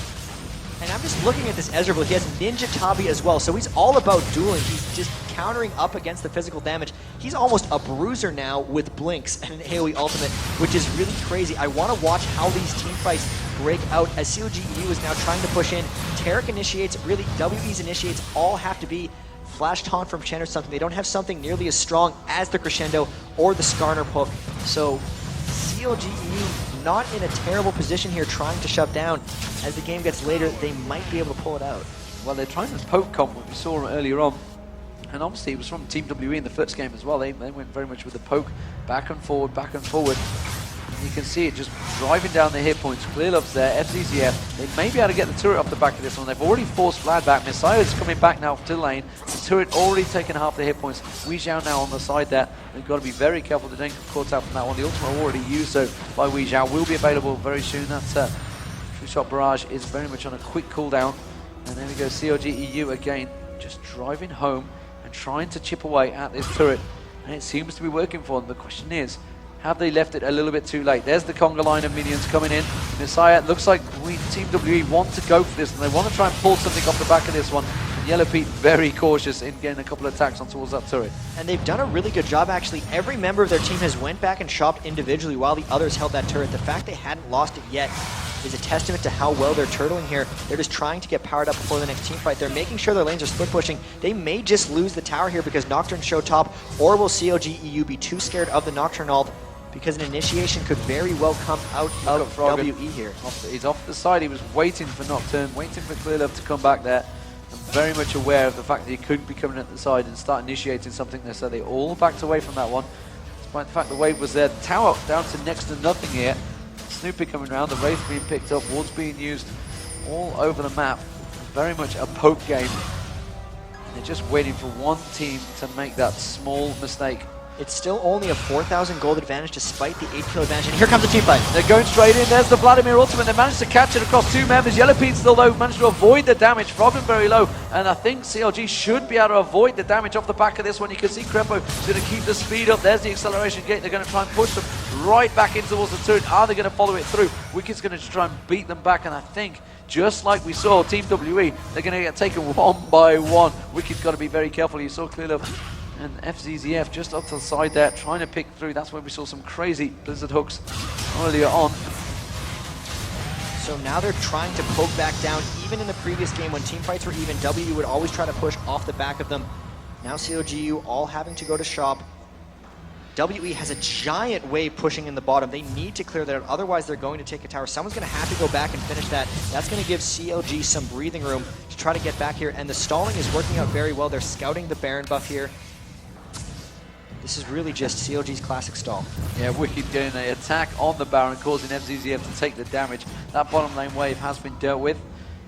And I'm just looking at this Ezreal. He has Ninja Tabi as well, so he's all about dueling. He's just countering up against the physical damage. He's almost a bruiser now with Blinks and an AoE ultimate, which is really crazy. I want to watch how these team fights break out as CLG.eu is now trying to push in. Taric initiates, really WE's initiates all have to be Flash Taunt from Chen or something. They don't have something nearly as strong as the Crescendo or the Skarner Poke. So CLG.eu not in a terrible position here trying to shut down. As the game gets later, they might be able to pull it out. Well, they're trying to poke comp, what we saw earlier on. And obviously it was from Team WE in the first game as well. They went very much with the poke, back and forward, back and forward. You can see it just driving down the hit points. Clear Love's there, FZZF. They may be able to get the turret off the back of this one. They've already forced Vlad back. Messiah's coming back now to lane. The turret already taken half the hit points. Wei Xiao now on the side there. They've got to be very careful they don't get caught out from that one. The ultimate already used so by Wei Xiao will be available very soon. That's True Shot Barrage is very much on a quick cooldown. And there we go, CLG.eu again, just driving home and trying to chip away at this turret. And it seems to be working for them. The question is, have they left it a little bit too late? There's the conga line of minions coming in. Messiah, looks like Team WE want to go for this, and they want to try and pull something off the back of this one. And Yellow Pete very cautious in getting a couple of attacks on towards that turret. And they've done a really good job, actually. Every member of their team has went back and shopped individually while the others held that turret. The fact they hadn't lost it yet is a testament to how well they're turtling here. They're just trying to get powered up before the next team fight. They're making sure their lanes are split pushing. They may just lose the tower here because Nocturne show top, or will CLG.eu be too scared of the Nocturne ult because an initiation could very well come out of WE here. He's off the side. He was waiting for Nocturne, waiting for Clear Love to come back there. And very much aware of the fact that he could be coming at the side and start initiating something there. So they all backed away from that one. Despite the fact the wave was there. The tower down to next to nothing here. Snoopy coming around, the Wraith being picked up, wards being used all over the map. Very much a poke game. And they're just waiting for one team to make that small mistake. It's still only a 4,000 gold advantage despite the 8 kill advantage. And here comes the team fight. They're going straight in. There's the Vladimir ultimate. They managed to catch it across two members. Yellow Pete still low, managed to avoid the damage. Frogman very low. And I think CLG should be able to avoid the damage off the back of this one. You can see Crepo is going to keep the speed up. There's the acceleration gate. They're going to try and push them right back in towards the turret. Are they going to follow it through? Wicked's going to try and beat them back. And I think, just like we saw Team WE, they're going to get taken one by one. Wicked's got to be very careful. You saw Clear Love and FZZF just up to the side there, trying to pick through. That's where we saw some crazy Blizzard hooks earlier on. So now they're trying to poke back down. Even in the previous game when team fights were even, WE would always try to push off the back of them. Now CLG.eu all having to go to shop. WE has a giant wave pushing in the bottom. They need to clear that out, otherwise they're going to take a tower. Someone's going to have to go back and finish that. That's going to give CLG some breathing room to try to get back here, and the stalling is working out very well. They're scouting the Baron buff here. This is really just CLG's classic stall. Yeah, Wicked getting an attack on the Baron, causing FZZF to take the damage. That bottom lane wave has been dealt with.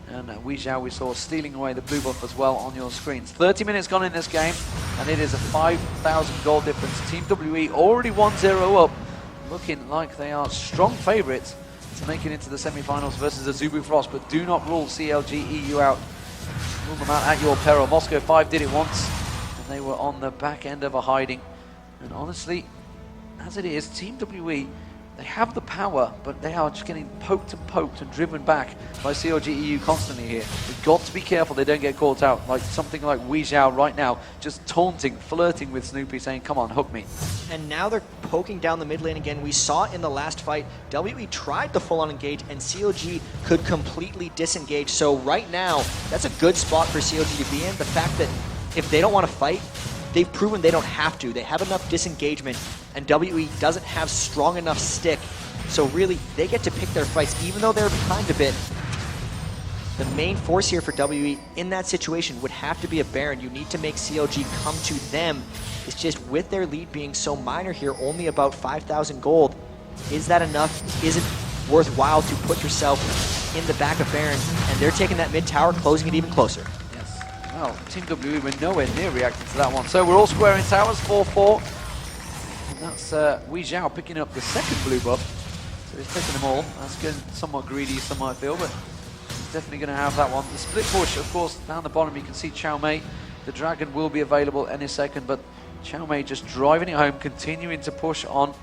And Wei Xiao we saw stealing away the blue buff as well on your screens. 30 minutes gone in this game, and it is a 5,000 gold difference. Team WE already 1-0 up, looking like they are strong favourites to make it into the semi-finals versus Azubu Frost, but do not rule CLG.eu out. Rule them out at your peril. Moscow 5 did it once, and they were on the back end of a hiding. And honestly, as it is, Team WE, they have the power, but they are just getting poked and driven back by CLG.eu constantly here. We've got to be careful they don't get caught out, like something like Wei Xiao right now, just taunting, flirting with Snoopy, saying, come on, hook me. And now they're poking down the mid lane again. We saw in the last fight, WE tried the full-on engage, and CLG could completely disengage. So right now, that's a good spot for CLG to be in. The fact that if they don't want to fight, they've proven they don't have to. They have enough disengagement, and WE doesn't have strong enough stick. So really, they get to pick their fights, even though they're behind a bit. The main force here for WE in that situation would have to be a Baron. You need to make CLG come to them. It's just with their lead being so minor here, only about 5,000 gold, is that enough? Is it worthwhile to put yourself in the back of Baron? And they're taking that mid tower, closing it even closer. Well, Team WE were nowhere near reacting to that one. So we're all squaring towers, 4-4. And that's Wei Xiao picking up the second blue buff. So he's taking them all. That's getting somewhat greedy, some might feel, but he's definitely going to have that one. The split push, of course, down the bottom you can see Chow Mei. The dragon will be available any second, but Chow Mei just driving it home, continuing to push on.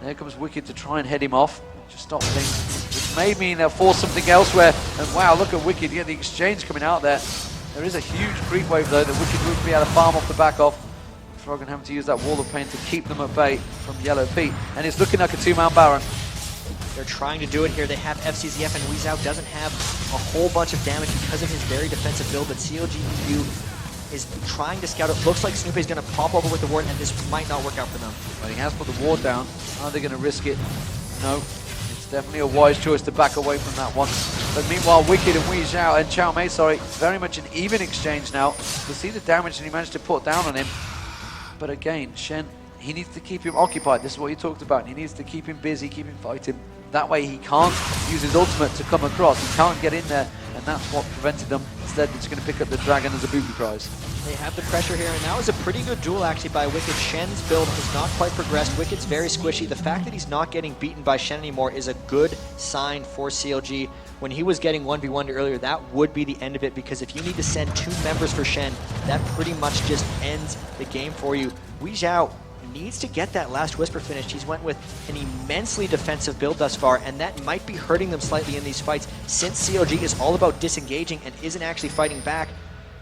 There comes Wicked to try and head him off. Just stop things. Which may mean they'll force something elsewhere. And wow, look at Wicked. Yeah, the exchange coming out there. There is a huge creep wave though that Wicked would be able to farm off the back of. Frog having to use that wall of pain to keep them at bay from Yellow Pete. And it's looking like a two-man Baron. They're trying to do it here. They have FZZF, and Wei Xiao doesn't have a whole bunch of damage because of his very defensive build, but CLG.eu is trying to scout it. Looks like Snoopy's going to pop over with the ward, and this might not work out for them. Well, he has put the ward down. Are they going to risk it? No. It's definitely a wise choice to back away from that one. But meanwhile, Wicked and Wei Xiao and Chow Mei, very much an even exchange now. You'll see the damage that he managed to put down on him. But again, Shen he needs to keep him occupied. This is what you talked about. He needs to keep him busy, keep him fighting. That way he can't use his ultimate to come across. He can't get in there, and that's what prevented them. Instead, they're just going to pick up the dragon as a booby prize. They have the pressure here, and that was a pretty good duel actually by Wicked. Shen's build has not quite progressed. Wicked's very squishy. The fact that he's not getting beaten by Shen anymore is a good sign for CLG. When he was getting 1v1'd earlier, that would be the end of it, because if you need to send 2 members for Shen, that pretty much just ends the game for you. Wei Zhao needs to get that last Whisper finished. He's went with an immensely defensive build thus far, and that might be hurting them slightly in these fights. Since CLG is all about disengaging and isn't actually fighting back,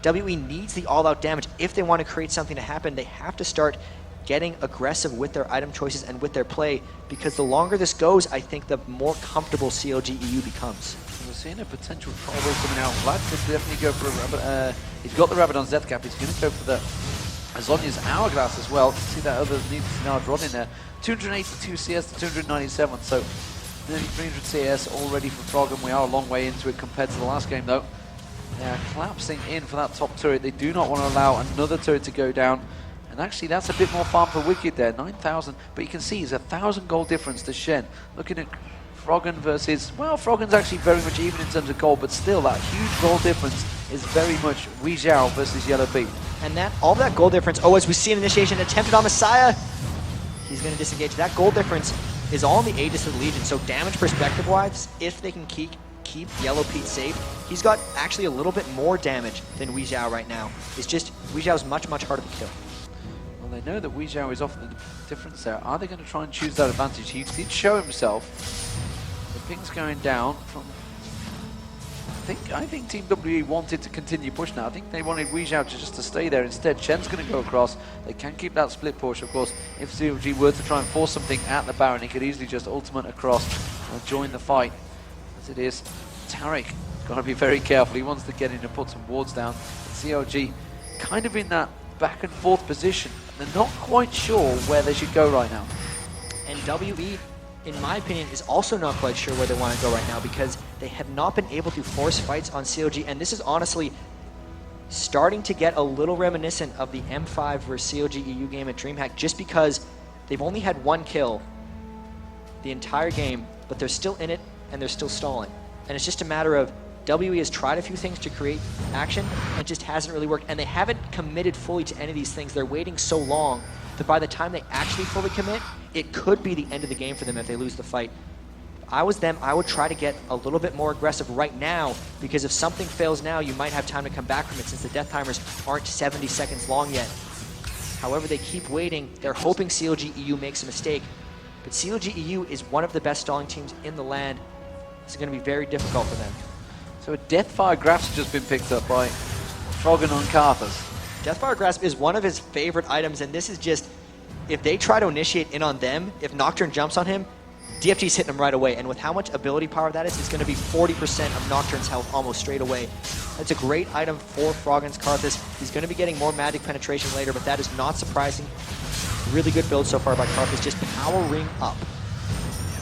WE needs the all-out damage. If they want to create something to happen, they have to start getting aggressive with their item choices and with their play, because the longer this goes, I think the more comfortable CLG.eu becomes. We're seeing a potential tribal coming out. Vlad could definitely go for a rabbit. He's got the rabbit on Zcap. He's going to go for the Azonia's Hourglass as well. See that other needs now drawn in there. 282 CS to 297, so nearly 300 CS already for Frog, and we are a long way into it compared to the last game though. They are collapsing in for that top turret. They do not want to allow another turret to go down. And actually that's a bit more farm for Wicked there, 9,000. But you can see it's 1,000 gold difference to Shen. Looking at Froggen versus, well, Froggen's actually very much even in terms of gold, but still that huge gold difference is very much Wei Zhao versus Yellow Pete. And that all that gold difference, oh, as we see an initiation attempted on Messiah, he's going to disengage. That gold difference is all in the Aegis of the Legion, so damage perspective-wise, if they can keep Yellow Pete safe, he's got actually a little bit more damage than Wei Zhao right now. It's just, Wei Zhao's much, much harder to kill. Well, they know that Wei Zhao is off the difference there. Are they going to try and choose that advantage? He did show himself. The ping's going down from... I think Team WE wanted to continue pushing that. I think they wanted Wei Zhao just to stay there. Instead, Shen's going to go across. They can keep that split push. Of course, if CLG were to try and force something at the Baron, he could easily just ultimate across and join the fight. As it is, Tariq got to be very careful. He wants to get in and put some wards down. CLG kind of in that back and forth position. They're not quite sure where they should go right now. And WE, in my opinion, is also not quite sure where they want to go right now, because they have not been able to force fights on CLG, and this is honestly starting to get a little reminiscent of the M5 versus CLG.eu game at DreamHack, just because they've only had 1 kill the entire game, but they're still in it and they're still stalling. And it's just a matter of WE has tried a few things to create action, and it just hasn't really worked, and they haven't committed fully to any of these things. They're waiting so long that by the time they actually fully commit, it could be the end of the game for them if they lose the fight. If I was them, I would try to get a little bit more aggressive right now, because if something fails now, you might have time to come back from it, since the death timers aren't 70 seconds long yet. However, they keep waiting. They're hoping CLG.eu makes a mistake, but CLG.eu is one of the best stalling teams in the land. It's going to be very difficult for them. So a Deathfire Grasp's just been picked up by Froggen on Carthus. Deathfire Grasp is one of his favorite items, and this is just, if they try to initiate in on them, if Nocturne jumps on him, DFG's hitting him right away, and with how much ability power that is, it's going to be 40% of Nocturne's health almost straight away. That's a great item for Froggen's Carthus. He's going to be getting more magic penetration later, but that is not surprising. Really good build so far by Carthus, just powering up.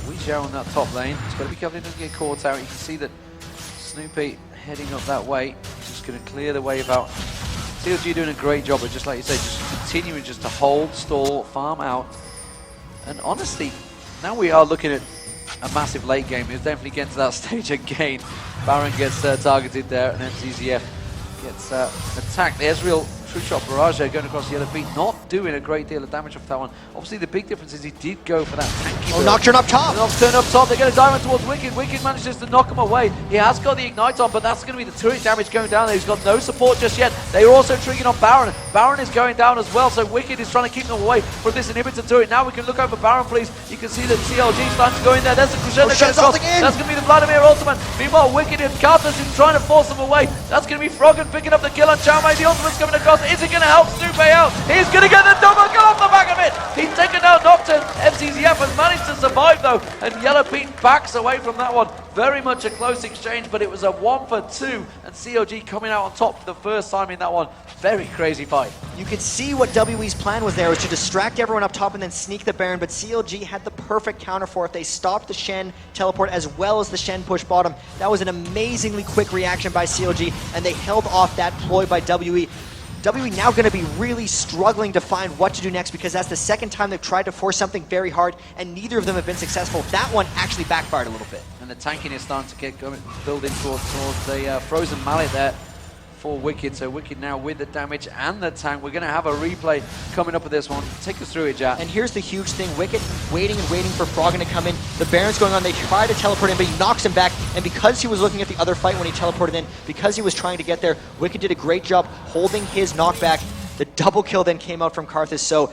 Wei Zhao on that top lane. He's got to be careful he doesn't get caught out. You can see that Snoopy heading up that way, just going to clear the wave out. CLG doing a great job of, just like you say, just continuing just to hold, stall, farm out. And honestly, now we are looking at a massive late game. It's definitely getting to that stage again. Baron gets targeted there, and MCZF gets attacked. There's real true shot barrage there going across the Yellow Pete, not doing a great deal of damage off that one. Obviously, the big difference is he did go for that tanky build. Nocturne up top! Nocturne up top, they're going to dive in towards Wicked. Wicked manages to knock him away. He has got the Ignite on, but that's going to be the turret damage going down there. He's got no support just yet. They are also triggering on Baron. Baron is going down as well, so Wicked is trying to keep them away from this inhibitor turret. Now we can look over Baron, please. You can see that CLG starting to go in there. There's the Crescendo going across. That's going to be the Vladimir ultimate. Meanwhile, Wicked and Carthus is trying to force them away. That's going to be Froggen picking up the kill on Chao Mei. The ultimate's coming across. Is it going to help Snoopy out? He's going to get the double kill off the back of it. He's taken down Nocturne. MCZF has managed to survive though, and Yellow Pete backs away from that one. Very much a close exchange, but it was a 1-for-2, and CLG coming out on top for the first time in that one. Very crazy fight. You could see what WE's plan was there, was to distract everyone up top and then sneak the Baron, but CLG had the perfect counter for it. They stopped the Shen teleport as well as the Shen push bottom. That was an amazingly quick reaction by CLG, and they held off that ploy by WE. WWE now going to be really struggling to find what to do next, because that's the second time they've tried to force something very hard, and neither of them have been successful. That one actually backfired a little bit. And the tanking is starting to get going, building towards the frozen mallet there for Wicked. So Wicked now with the damage and the tank. We're going to have a replay coming up with this one. Take us through it, Jack. And here's the huge thing. Wicked waiting and waiting for Froggen to come in. The Baron's going on. They try to teleport in, but he knocks him back. And because he was looking at the other fight when he teleported in, because he was trying to get there, Wicked did a great job holding his knockback. The double kill then came out from Karthus. So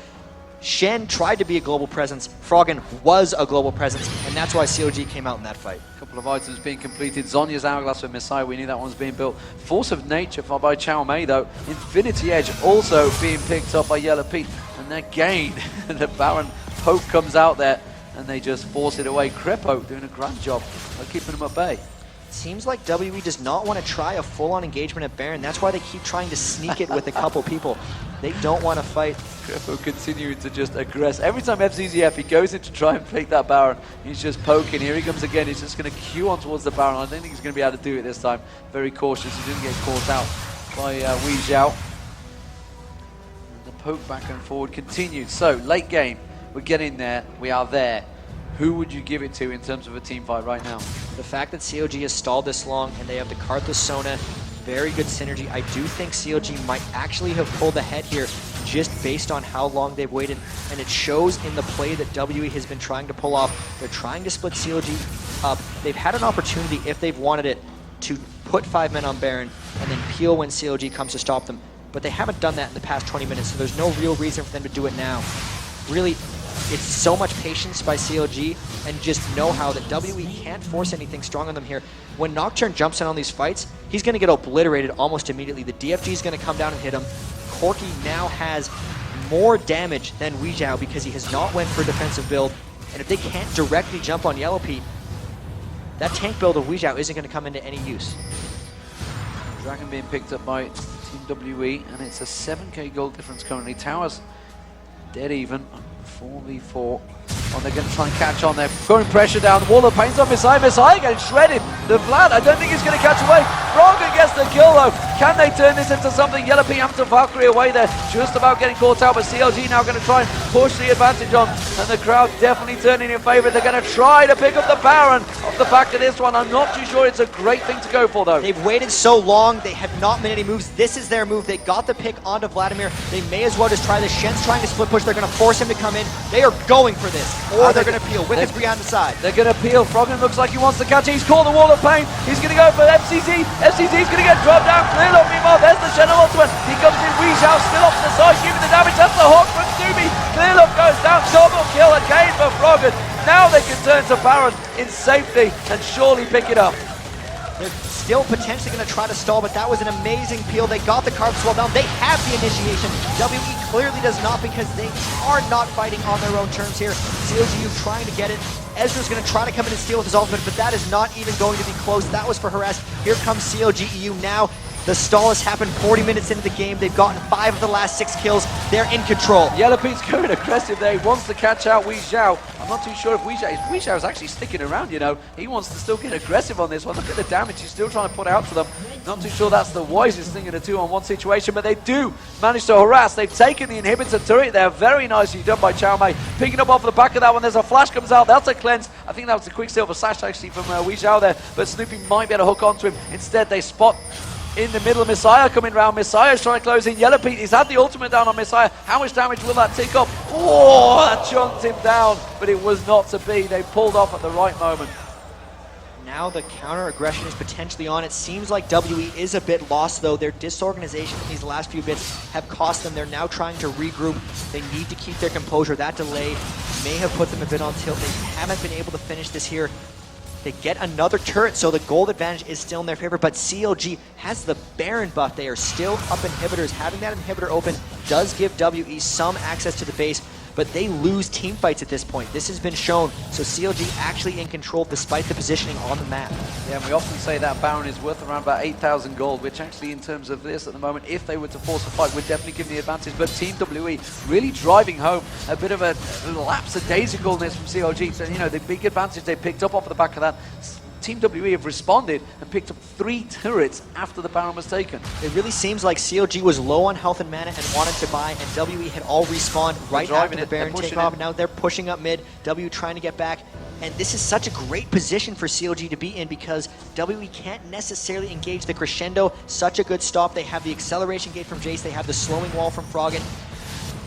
Shen tried to be a global presence. Froggen was a global presence, and that's why CLG came out in that fight. A couple of items being completed. Zonya's Hourglass for Messiah. We knew that one's being built. Force of Nature by Chow Mei, though. Infinity Edge also being picked up by Yellow Pete. And again, the Baron poke comes out there, and they just force it away. Crepo doing a grand job of keeping them at bay. Seems like WWE does not want to try a full-on engagement at Baron. That's why they keep trying to sneak it with a couple people. They don't want to fight. Crepo continuing to just aggress. Every time FZZF, he goes in to try and take that Baron, he's just poking. Here he comes again. He's just going to queue on towards the Baron. I don't think he's going to be able to do it this time. Very cautious. He didn't get caught out by Wei Zhao. And the poke back and forward continued. So, late game. We're getting there. We are there. Who would you give it to in terms of a team fight right now? The fact that CLG has stalled this long and they have the Karthus Sona, very good synergy. I do think CLG might actually have pulled ahead here just based on how long they've waited, and it shows in the play that WWE has been trying to pull off. They're trying to split CLG up. They've had an opportunity, if they've wanted it, to put 5 men on Baron and then peel when CLG comes to stop them, but they haven't done that in the past 20 minutes, so there's no real reason for them to do it now. Really, it's so much patience by CLG and just know-how that WWE can't force anything strong on them here. When Nocturne jumps in on these fights, he's going to get obliterated almost immediately. The DFG is going to come down and hit him. Corki now has more damage than Wei Zhao because he has not went for a defensive build. And if they can't directly jump on Yellow Pete, that tank build of Wei Zhao isn't going to come into any use. Dragon being picked up by Team WE, and it's a 7k gold difference currently. Towers dead even. 4v4. Oh, they're going to try and catch on. They're throwing pressure down. The wall of pain's on Messiah. Messiah getting shredded. The Vlad, I don't think he's going to catch away. Froggen gets the kill though. Can they turn this into something? Yellow Pete having to Valkyrie away there. Just about getting caught out, but CLG now going to try and push the advantage on. And the crowd definitely turning in favor. They're going to try to pick up the Baron off the back of this one. I'm not too sure it's a great thing to go for though. They've waited so long. They have not made any moves. This is their move. They got the pick onto Vladimir. They may as well just try this. Shen's trying to split push. They're going to force him to come in. They are going for this. Or they're going to peel. Wicked's behind the side. They're going to peel. Froggen looks like he wants to catch it. He's caught the wall of pain. He's going to go for FCZ. FCZ's going to get dropped down. Clearlock meanwhile. There's the Shadow Ultimate. He comes in. Wei Zhao still off to the side, giving the damage. That's the hook from Zubi. Clearlock goes down. Double kill again for Froggen. Now they can turn to Baron in safety and surely pick it up. They're still potentially going to try to stall, but that was an amazing peel. They got the carb swell down. They have the initiation. WE clearly does not, because they are not fighting on their own terms here. CLG.eu trying to get it. Ezra's going to try to come in and steal with his ultimate, but that is not even going to be close. That was for harass. Here comes CLG.eu now. The stall has happened 40 minutes into the game. They've gotten 5 of the last 6 kills. They're in control. Yellow Pete's going aggressive there. He wants to catch out Wei Zhao. I'm not too sure if Wei Zhao is actually sticking around, you know. He wants to still get aggressive on this one. Look at the damage he's still trying to put out to them. Not too sure that's the wisest thing in a 2-on-1 situation, but they do manage to harass. They've taken the inhibitor turret there. Very nicely done by Chow Mei. Picking up off the back of that one. There's a flash comes out. That's a cleanse. I think that was a quick silver slash actually from Wei Zhao there, but Snoopy might be able to hook onto him. Instead, they spot in the middle of Messiah coming round. Messiah's trying to close in. Yellow Pete, he's had the ultimate down on Messiah. How much damage will that tick up? Oh, that chunked him down, but it was not to be. They pulled off at the right moment. Now the counter aggression is potentially on. It seems like WE is a bit lost though. Their disorganization in these last few bits have cost them. They're now trying to regroup. They need to keep their composure. That delay may have put them a bit on tilt. They haven't been able to finish this here. They get another turret, so the gold advantage is still in their favor, but CLG has the Baron buff. They are still up inhibitors. Having that inhibitor open does give WE some access to the base, but they lose team fights at this point. This has been shown, so CLG actually in control despite the positioning on the map. Yeah, and we often say that Baron is worth around about 8,000 gold, which actually in terms of this at the moment, if they were to force a fight, would definitely give the advantage. But Team WE really driving home a bit of a lapse of daisicalness from CLG. So, you know, the big advantage they picked up off the back of that Team WE have responded and picked up 3 turrets after the Baron was taken. It really seems like CLG was low on health and mana and wanted to buy, and WE had all respawned right after the Baron takeoff. Now they're pushing up mid, W trying to get back. And this is such a great position for CLG to be in because WE can't necessarily engage the crescendo. Such a good stop. They have the acceleration gate from Jace. They have the slowing wall from Froggen.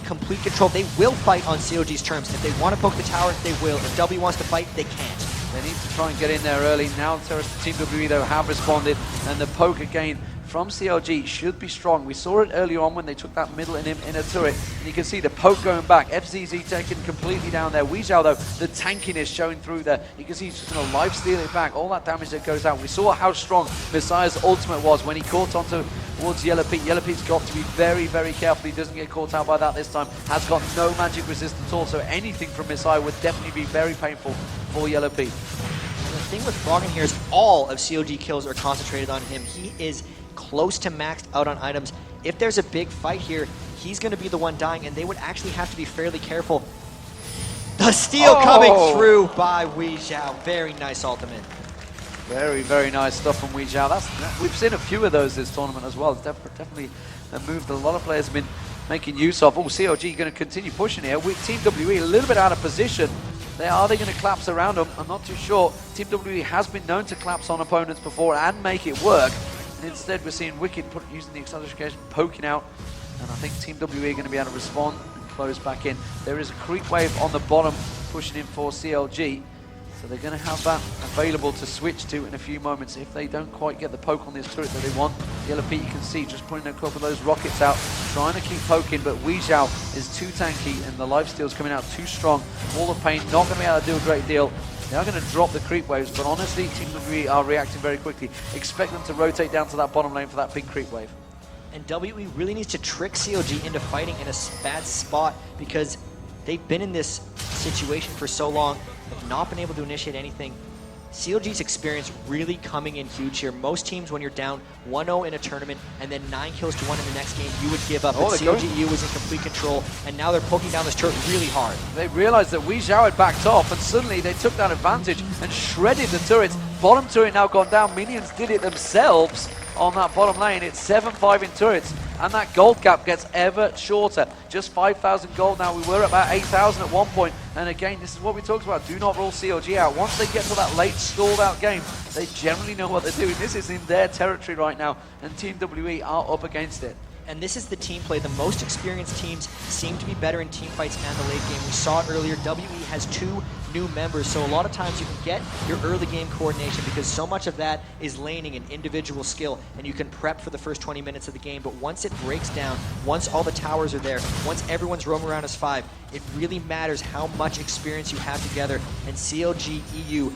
Complete control. They will fight on CLG's terms. If they want to poke the tower, they will. If W wants to fight, they can't. They need to try and get in there early. Now Team WE though have responded, and the poke again from CLG should be strong. We saw it earlier on when they took that middle inner turret, and you can see the poke going back. FZZ taken completely down there. Weezhou though, the tankiness showing through there. You can see he's just going to lifesteal it back. All that damage that goes out. We saw how strong Messiah's ultimate was when he caught onto towards Yellow Pete. Yellow Pete's got to be very, very careful. He doesn't get caught out by that this time. Has got no magic resistance at all, so anything from Messiah would definitely be very painful for Yellow Pete. And the thing with Froggen here is all of CLG kills are concentrated on him. He is close to maxed out on items. If there's a big fight here, he's going to be the one dying, and they would actually have to be fairly careful. The steal coming through by Weezhou. Very nice ultimate. Very, very nice stuff from Weezhou. We've seen a few of those this tournament as well. It's definitely a move that a lot of players have been making use of. Oh, CLG going to continue pushing here. Team WE a little bit out of position. Are they going to collapse around them? I'm not too sure. Team WE has been known to collapse on opponents before and make it work. And instead, we're seeing Wicked using the acceleration, poking out. And I think Team WE are going to be able to respond and close back in. There is a creep wave on the bottom pushing in for CLG. So they're going to have that available to switch to in a few moments if they don't quite get the poke on this turret that they want. Yellow Pete, you can see, just putting a couple of those rockets out, trying to keep poking, but Weezhou is too tanky and the lifesteal's coming out too strong. All the pain, not going to be able to do a great deal. They are going to drop the creep waves, but honestly, Team WE are reacting very quickly. Expect them to rotate down to that bottom lane for that big creep wave. And WE really needs to trick CLG into fighting in a bad spot because they've been in this situation for so long, have not been able to initiate anything. CLG's experience really coming in huge here. Most teams, when you're down 1-0 in a tournament and then 9 kills to 1 in the next game, you would give up. But CLG.eu was in complete control, and now they're poking down this turret really hard. They realized that Weezhou had backed off, and suddenly they took that advantage and shredded the turrets. Bottom turret now gone down. Minions did it themselves on that bottom lane. It's 7-5 in turrets, and that gold gap gets ever shorter. Just 5,000 gold now. We were at about 8,000 at one point. And again, this is what we talked about. Do not rule CLG out. Once they get to that late stalled out game, they generally know what they're doing. This is in their territory right now, and Team WE are up against it. And this is the team play. The most experienced teams seem to be better in team fights and the late game. We saw it earlier. WE has 2 new members, so a lot of times you can get your early game coordination because so much of that is laning and individual skill, and you can prep for the first 20 minutes of the game. But once it breaks down, once all the towers are there, once everyone's roaming around as 5, it really matters how much experience you have together. And CLG.eu,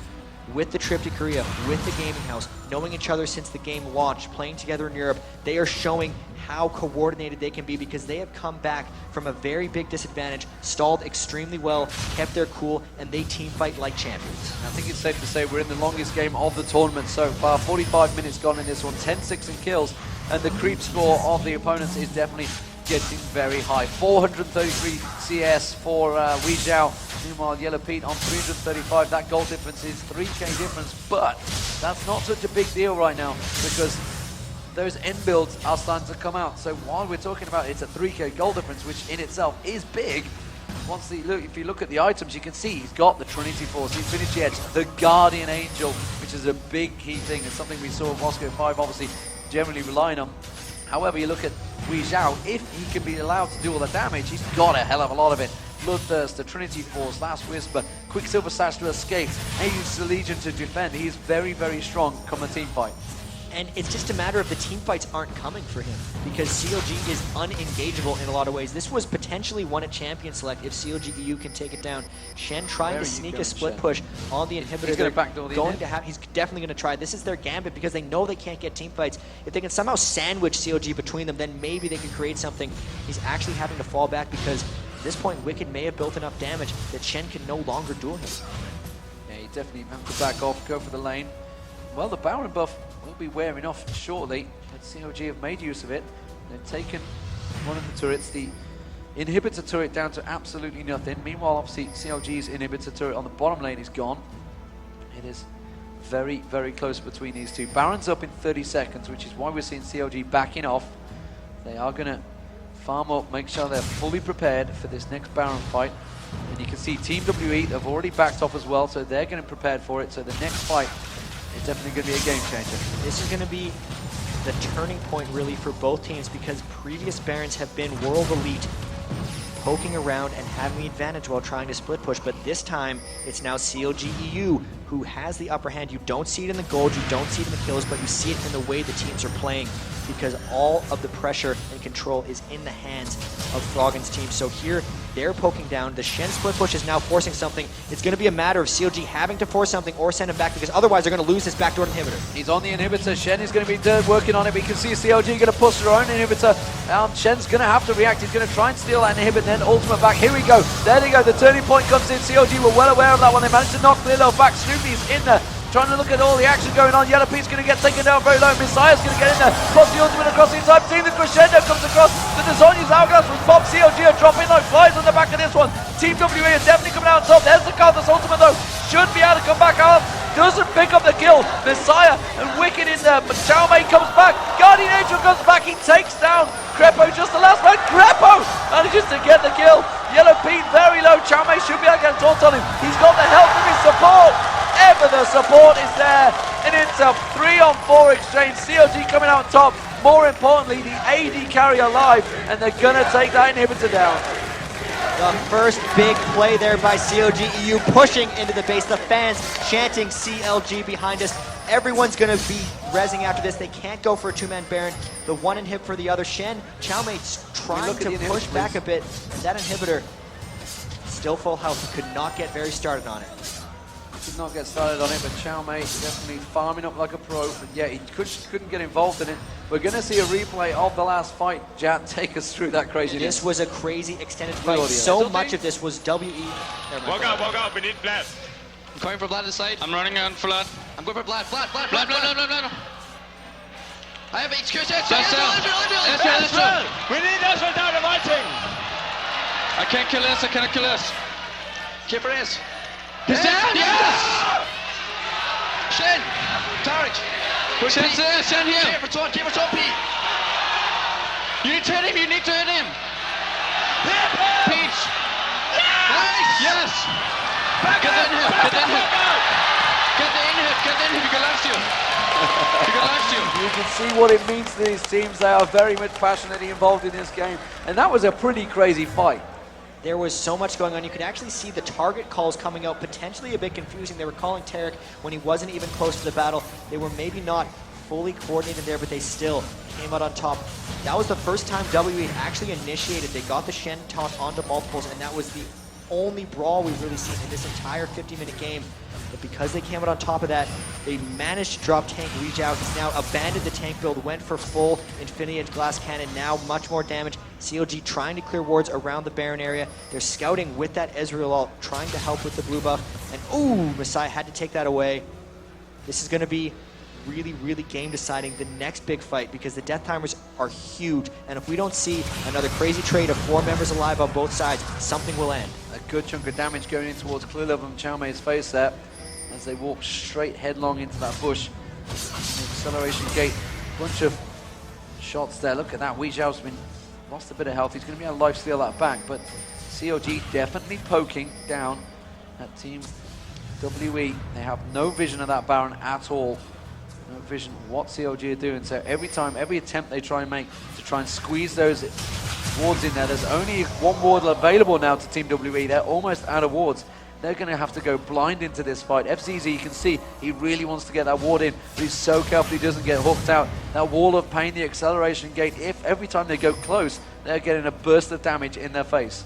with the trip to Korea, with the gaming house, knowing each other since the game launched, playing together in Europe, they are showing how coordinated they can be because they have come back from a very big disadvantage, stalled extremely well, kept their cool, and they team fight like champions. I think it's safe to say we're in the longest game of the tournament so far. 45 minutes gone in this one, 10-6 in kills, and the creep score of the opponents is definitely getting very high. 433 CS for Weezhou. Meanwhile, Yellow Pete on 335. That goal difference is 3k difference, but that's not such a big deal right now because those end builds are starting to come out. So while we're talking about it's a 3k goal difference, which in itself is big, if you look at the items, you can see he's got the Trinity Force, the Infinity Edge, the Guardian Angel, which is a big key thing. It's something we saw Moscow 5 obviously generally relying on. However, you look at Weezhou, if he can be allowed to do all the damage, he's got a hell of a lot of it. Bloodthirst, the Trinity Force, Last Whisper, Quicksilver Sash to escape, Aegis the Legion to defend. He is very, very strong come a team fight. And it's just a matter of the team fights aren't coming for him because CLG is unengageable in a lot of ways. This was potentially won at Champion Select if CLG.eu can take it down. Shen trying to sneak a split push on the inhibitor. He's going to backdoor the inhib. He's definitely going to try. This is their gambit because they know they can't get team fights. If they can somehow sandwich CLG between them, then maybe they can create something. He's actually having to fall back because at this point, Wicked may have built enough damage that Shen can no longer duel him. Yeah, he definitely has to back off, go for the lane. Well, the Baron buff will be wearing off shortly, but CLG have made use of it. They've taken one of the turrets, the inhibitor turret, down to absolutely nothing. Meanwhile, obviously, CLG's inhibitor turret on the bottom lane is gone. It is very, very close between these two. Baron's up in 30 seconds, which is why we're seeing CLG backing off. They are going to farm up, make sure they're fully prepared for this next Baron fight. And you can see Team WE have already backed off as well, so they're getting prepared for it. So the next fight is definitely going to be a game changer. This is going to be the turning point really for both teams, because previous Barons have been world elite, poking around and having the advantage while trying to split push, but this time it's now CLG.eu who has the upper hand. You don't see it in the gold, you don't see it in the kills, but you see it in the way the teams are playing, because all of the pressure and control is in the hands of Froggen's team. So here, they're poking down. The Shen split push is now forcing something. It's going to be a matter of CLG having to force something or send him back, because otherwise they're going to lose this backdoor inhibitor. He's on the inhibitor. Shen is going to be working on it, but you can see CLG going to push their own inhibitor. Shen's going to have to react. He's going to try and steal that inhibitor, then ultimate back. Here we go. There they go. The turning point comes in. CLG were well aware of that one. They managed to knock Clearlove back. Snoopy's in there, trying to look at all the action going on. Yellow Pete's going to get taken down very low. Messiah's going to get in there. Cross the ultimate across the inside. Seeing the crescendo comes across. The Desonia's hourglass was Bob. CLG are dropping like flies on the back of this one. Team WE are definitely coming out on top. There's the Carthus ultimate though. Should be able to come back out. Doesn't pick up the kill. Messiah and Wicked in there. But Chow Mei comes back. Guardian Angel comes back. He takes down Crepo just the last round. Crepo manages to get the kill. Yellow Pete very low. Chow Mei should be able to get a taunt on him. He's got the help of his support. Ever the support is there, and it's a 3-on-4 exchange. CLG coming out on top. More importantly, the AD carry alive, and they're gonna take that inhibitor down. The first big play there by CLG.eu, pushing into the base. The fans chanting CLG behind us. Everyone's gonna be rezzing after this. They can't go for a two-man Baron. The one inhib for the other. Shen, Chow Mei's trying to push back a bit. That inhibitor, still full health, could not get very started on it. Did not get started on it, but Chow Mei definitely farming up like a pro, but yeah, he couldn't get involved in it. We're going to see a replay of the last fight. Jan, take us through that craziness. This was a crazy extended fight. So much of this was WE. Walk out, we need Vlad. I'm coming for Vlad inside. I'm running on Vlad. I'm going for Vlad. I have excuse. Let's go. We need Ezreal dynamiting. I can't kill this, I cannot kill this. Keep for this. He's down, yes! Shen! Tarek! Shen's there, Shen here! Keep for top, Pete! You need to hit him, you need to hit him! Peach! Nice! Yes! Back Get the inhib! You can last you! You can see what it means to these teams. They are very much passionately involved in this game, and that was a pretty crazy fight. There was so much going on. You could actually see the target calls coming out, potentially a bit confusing. They were calling Tarek when he wasn't even close to the battle. They were maybe not fully coordinated there, but they still came out on top. That was the first time WE actually initiated. They got the Shen taunt onto multiples, and that was the only brawl we've really seen in this entire 50-minute game. But because they came out on top of that, they managed to drop tank reach out. He's now abandoned the tank build, went for full Infinity Edge Glass Cannon, now much more damage. CLG trying to clear wards around the Baron area. They're scouting with that Ezreal ult, trying to help with the blue buff. And ooh, Messiah had to take that away. This is going to be really, really game deciding, the next big fight, because the death timers are huge. And if we don't see another crazy trade of 4 members alive on both sides, something will end. A good chunk of damage going in towards Clearlove and Chow Mei's face there, as they walk straight headlong into that bush. The acceleration gate, bunch of shots there. Look at that. Wei Zhao's been lost a bit of health. He's going to be able to life steal that back, but CLG definitely poking down at Team WE. They have no vision of that Baron at all. No vision of what CLG are doing. So every time, every attempt they try and make to try and squeeze those wards in there, there's only one ward available now to Team WE. They're almost out of wards. They're going to have to go blind into this fight. FZZ, you can see, he really wants to get that ward in, but he's so careful he doesn't get hooked out. That wall of pain, the acceleration gate, if every time they go close, they're getting a burst of damage in their face.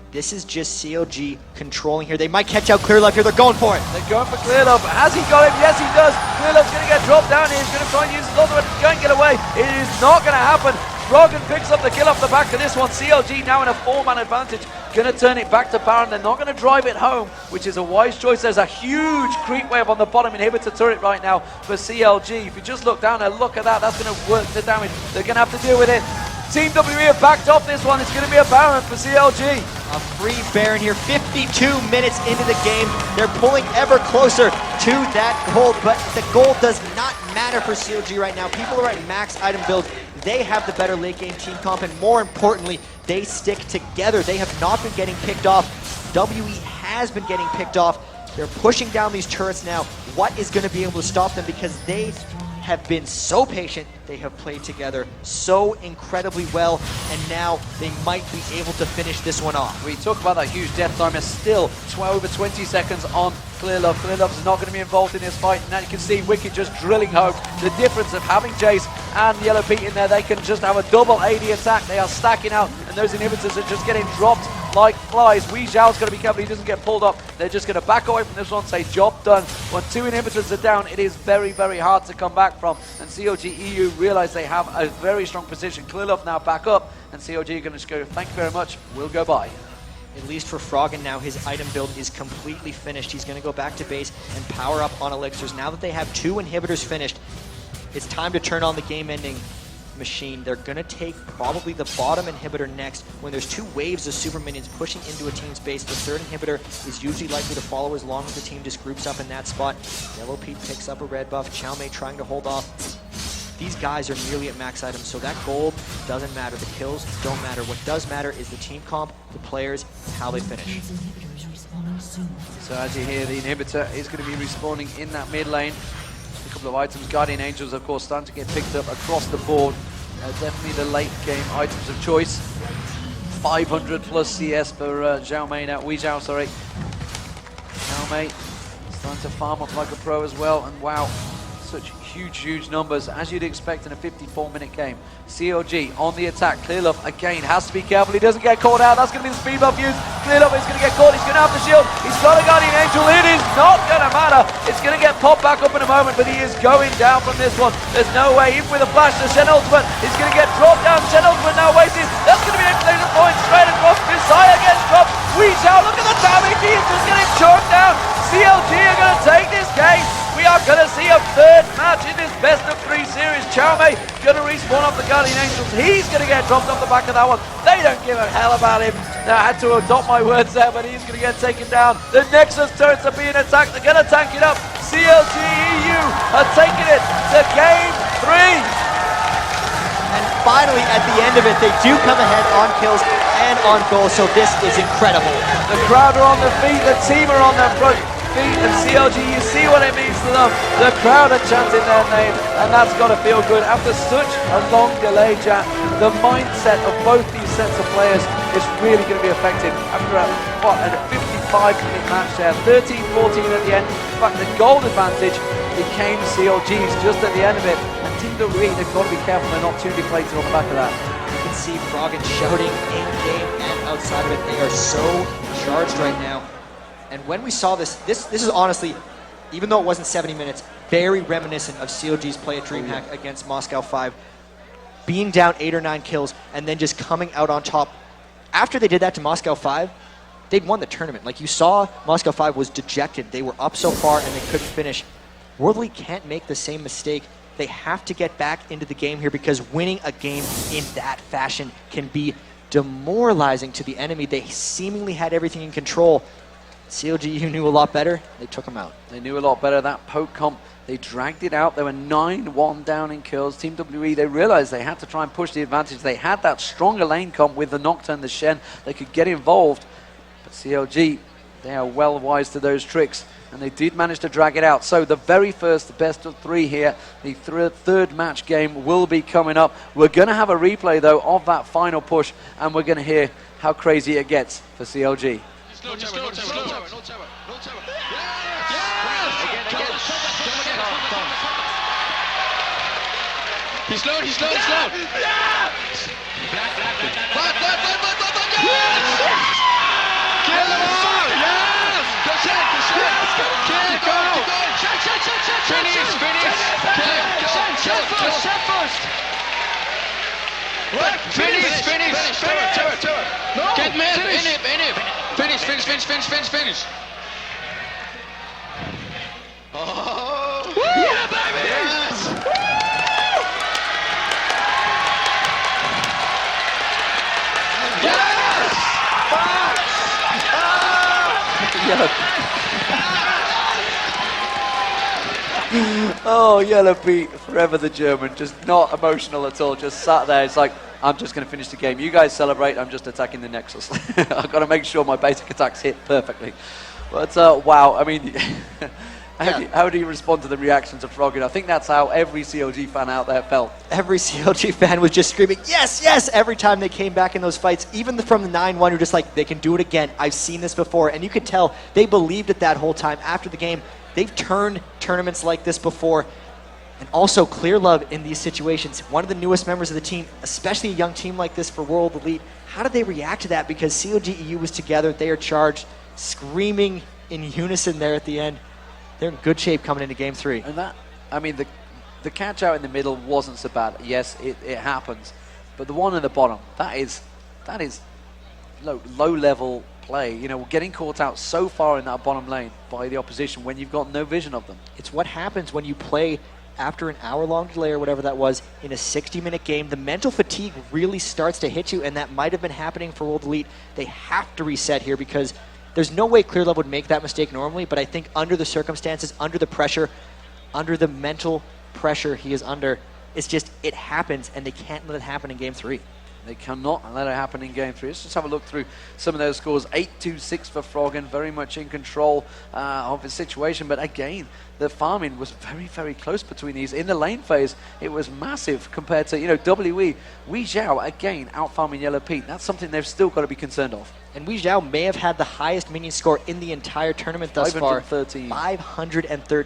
This is just CLG controlling here. They might catch out Clearlove here. They're going for it. They're going for Clearlove. Has he got him? Yes, he does. Clearlove's going to get dropped down here. He's going to try and use his ultimate to go and get away. It is not going to happen. Froggen picks up the kill off the back of this one. CLG now in a 4-man advantage. Going to turn it back to Baron. They're not going to drive it home, which is a wise choice. There's a huge creep wave on the bottom inhibitor turret right now for CLG. If you just look down there, look at that. That's going to work the damage. They're going to have to deal with it. Team WE have backed off this one. It's going to be a Baron for CLG. A free Baron here, 52 minutes into the game. They're pulling ever closer to to that gold, but the gold does not matter for CLG right now. People are at max item build. They have the better late game team comp, and more importantly, they stick together. They have not been getting picked off. WE has been getting picked off. They're pushing down these turrets now. What is going to be able to stop them? Because they have been so patient. They have played together so incredibly well, and now they might be able to finish this one off. We talk about that huge death timer, still over 20 seconds on ClearLove. ClearLove is not going to be involved in this fight, and now you can see Wicked just drilling home. The difference of having Jace and Yellow Pete in there, they can just have a double AD attack. They are stacking out, and those inhibitors are just getting dropped like flies. Wei Zhao's got to be careful he doesn't get pulled up. They're just going to back away from this one, say job done. When 2 inhibitors are down, it is very, very hard to come back from, and CLG.eu realize they have a very strong position. ClearLove now back up, and CLG are going to just go, thank you very much, we'll go by. At least for Froggen now, his item build is completely finished. He's going to go back to base and power up on elixirs. Now that they have 2 inhibitors finished, it's time to turn on the game-ending machine. They're going to take probably the bottom inhibitor next. When there's 2 waves of super minions pushing into a team's base, the 3rd inhibitor is usually likely to follow as long as the team just groups up in that spot. Yellow Pete picks up a red buff. Xiaomei trying to hold off. These guys are nearly at max items, so that gold doesn't matter. The kills don't matter. What does matter is the team comp, the players, how they finish. So as you hear, the inhibitor is going to be respawning in that mid lane. A couple of items. Guardian Angels, of course, starting to get picked up across the board. Definitely the late game items of choice. 500 plus CS for Xiaomei now. Wei Zhao, sorry. Xiaomei starting to farm up like a pro as well, and wow, such huge numbers, as you'd expect in a 54-minute game. CLG on the attack. ClearLove, again, has to be careful he doesn't get caught out. That's going to be the speed buff used. ClearLove is going to get caught. He's going to have the shield. He's got a Guardian Angel. It is not going to matter. It's going to get popped back up in a moment, but he is going down from this one. There's no way, even with a flash, the Shen ultimate is going to get dropped down. Shen ultimate now wasted. That's going to be an exclamation point straight across. Messiah gets dropped. Wei Zhao, look at the damage. He is just getting choked down. CLG are going to take this game. We are going to see a 3rd match in this best-of-3 series. Xiaomei going to respawn off the Guardian Angels. He's going to get dropped off the back of that one. They don't give a hell about him. Now, I had to adopt my words there, but he's going to get taken down. The Nexus turrets are being attacked. They're going to tank it up. CLG.eu are taking it to game 3. And finally, at the end of it, they do come ahead on kills and on goals, so this is incredible. The crowd are on their feet. The team are on their front feet, and CLG, you see what it means to them. The crowd are chanting their name, and that's got to feel good. After such a long delay, Jack, the mindset of both these sets of players is really going to be affected. After a 55-minute match there, 13-14 at the end. In fact, the gold advantage became CLG's just at the end of it. And Team WE, they've got to be careful they're not too deflated on the back of that. You can see Froggen shouting in-game and outside of it. They are so charged right now. And when we saw this is honestly, even though it wasn't 70 minutes, very reminiscent of CLG's play at DreamHack against Moscow 5. Being down 8 or 9 kills and then just coming out on top. After they did that to Moscow 5, they'd won the tournament. Like you saw, Moscow 5 was dejected. They were up so far and they couldn't finish. Worldly can't make the same mistake. They have to get back into the game here, because winning a game in that fashion can be demoralizing to the enemy. They seemingly had everything in control. CLG.eu knew a lot better. They took them out. They knew a lot better. That poke comp, they dragged it out. They were 9-1 down in kills. Team WE, they realized they had to try and push the advantage. They had that stronger lane comp with the Nocturne, the Shen. They could get involved. But CLG, they are well wise to those tricks, and they did manage to drag it out. So the very first best-of-3 here, the 3rd match game will be coming up. We're going to have a replay, though, of that final push, and we're going to hear how crazy it gets for CLG. No tower. He's slow. Yeah! But, yes! Kill them all! Yes! Finish! No! Get mad! Inhib! Finish! Oh! Yeah, baby! Yes! Yes! Oh, Yellow Pete, forever the German, just not emotional at all, just sat there. It's like, I'm just going to finish the game. You guys celebrate, I'm just attacking the Nexus. I've got to make sure my basic attacks hit perfectly. But, wow, I mean, how do you respond to the reactions of Froggen? I think that's how every CLG fan out there felt. Every CLG fan was just screaming, yes, yes, every time they came back in those fights. Even from the 9-1, you're just like, they can do it again. I've seen this before. And you could tell they believed it that whole time. After the game, they've turned tournaments like this before. And also, clear love in these situations. One of the newest members of the team, especially a young team like this for World Elite, how did they react to that? Because CLG.eu was together, they are charged, screaming in unison there at the end. They're in good shape coming into Game 3. And that, I mean, the catch out in the middle wasn't so bad. Yes, it happens. But the one in the bottom, that is low level play. You know, getting caught out so far in that bottom lane by the opposition when you've got no vision of them. It's what happens when you play after an hour-long delay or whatever that was in a 60-minute game. The mental fatigue really starts to hit you, and that might have been happening for World Elite. They have to reset here because there's no way Clear Love would make that mistake normally, but I think under the circumstances, under the pressure, under the mental pressure he is under, it's just, it happens, and they can't let it happen in Game 3. They cannot let it happen in Game 3. Let's just have a look through some of those scores. 8-2-6 for Froggen, very much in control of his situation. But again, the farming was very, very close between these. In the lane phase, it was massive compared to, WE. Wei Zhao, again, out-farming Yellow Pete. That's something they've still got to be concerned of. And Wei Zhao may have had the highest minion score in the entire tournament thus far. 513. 513.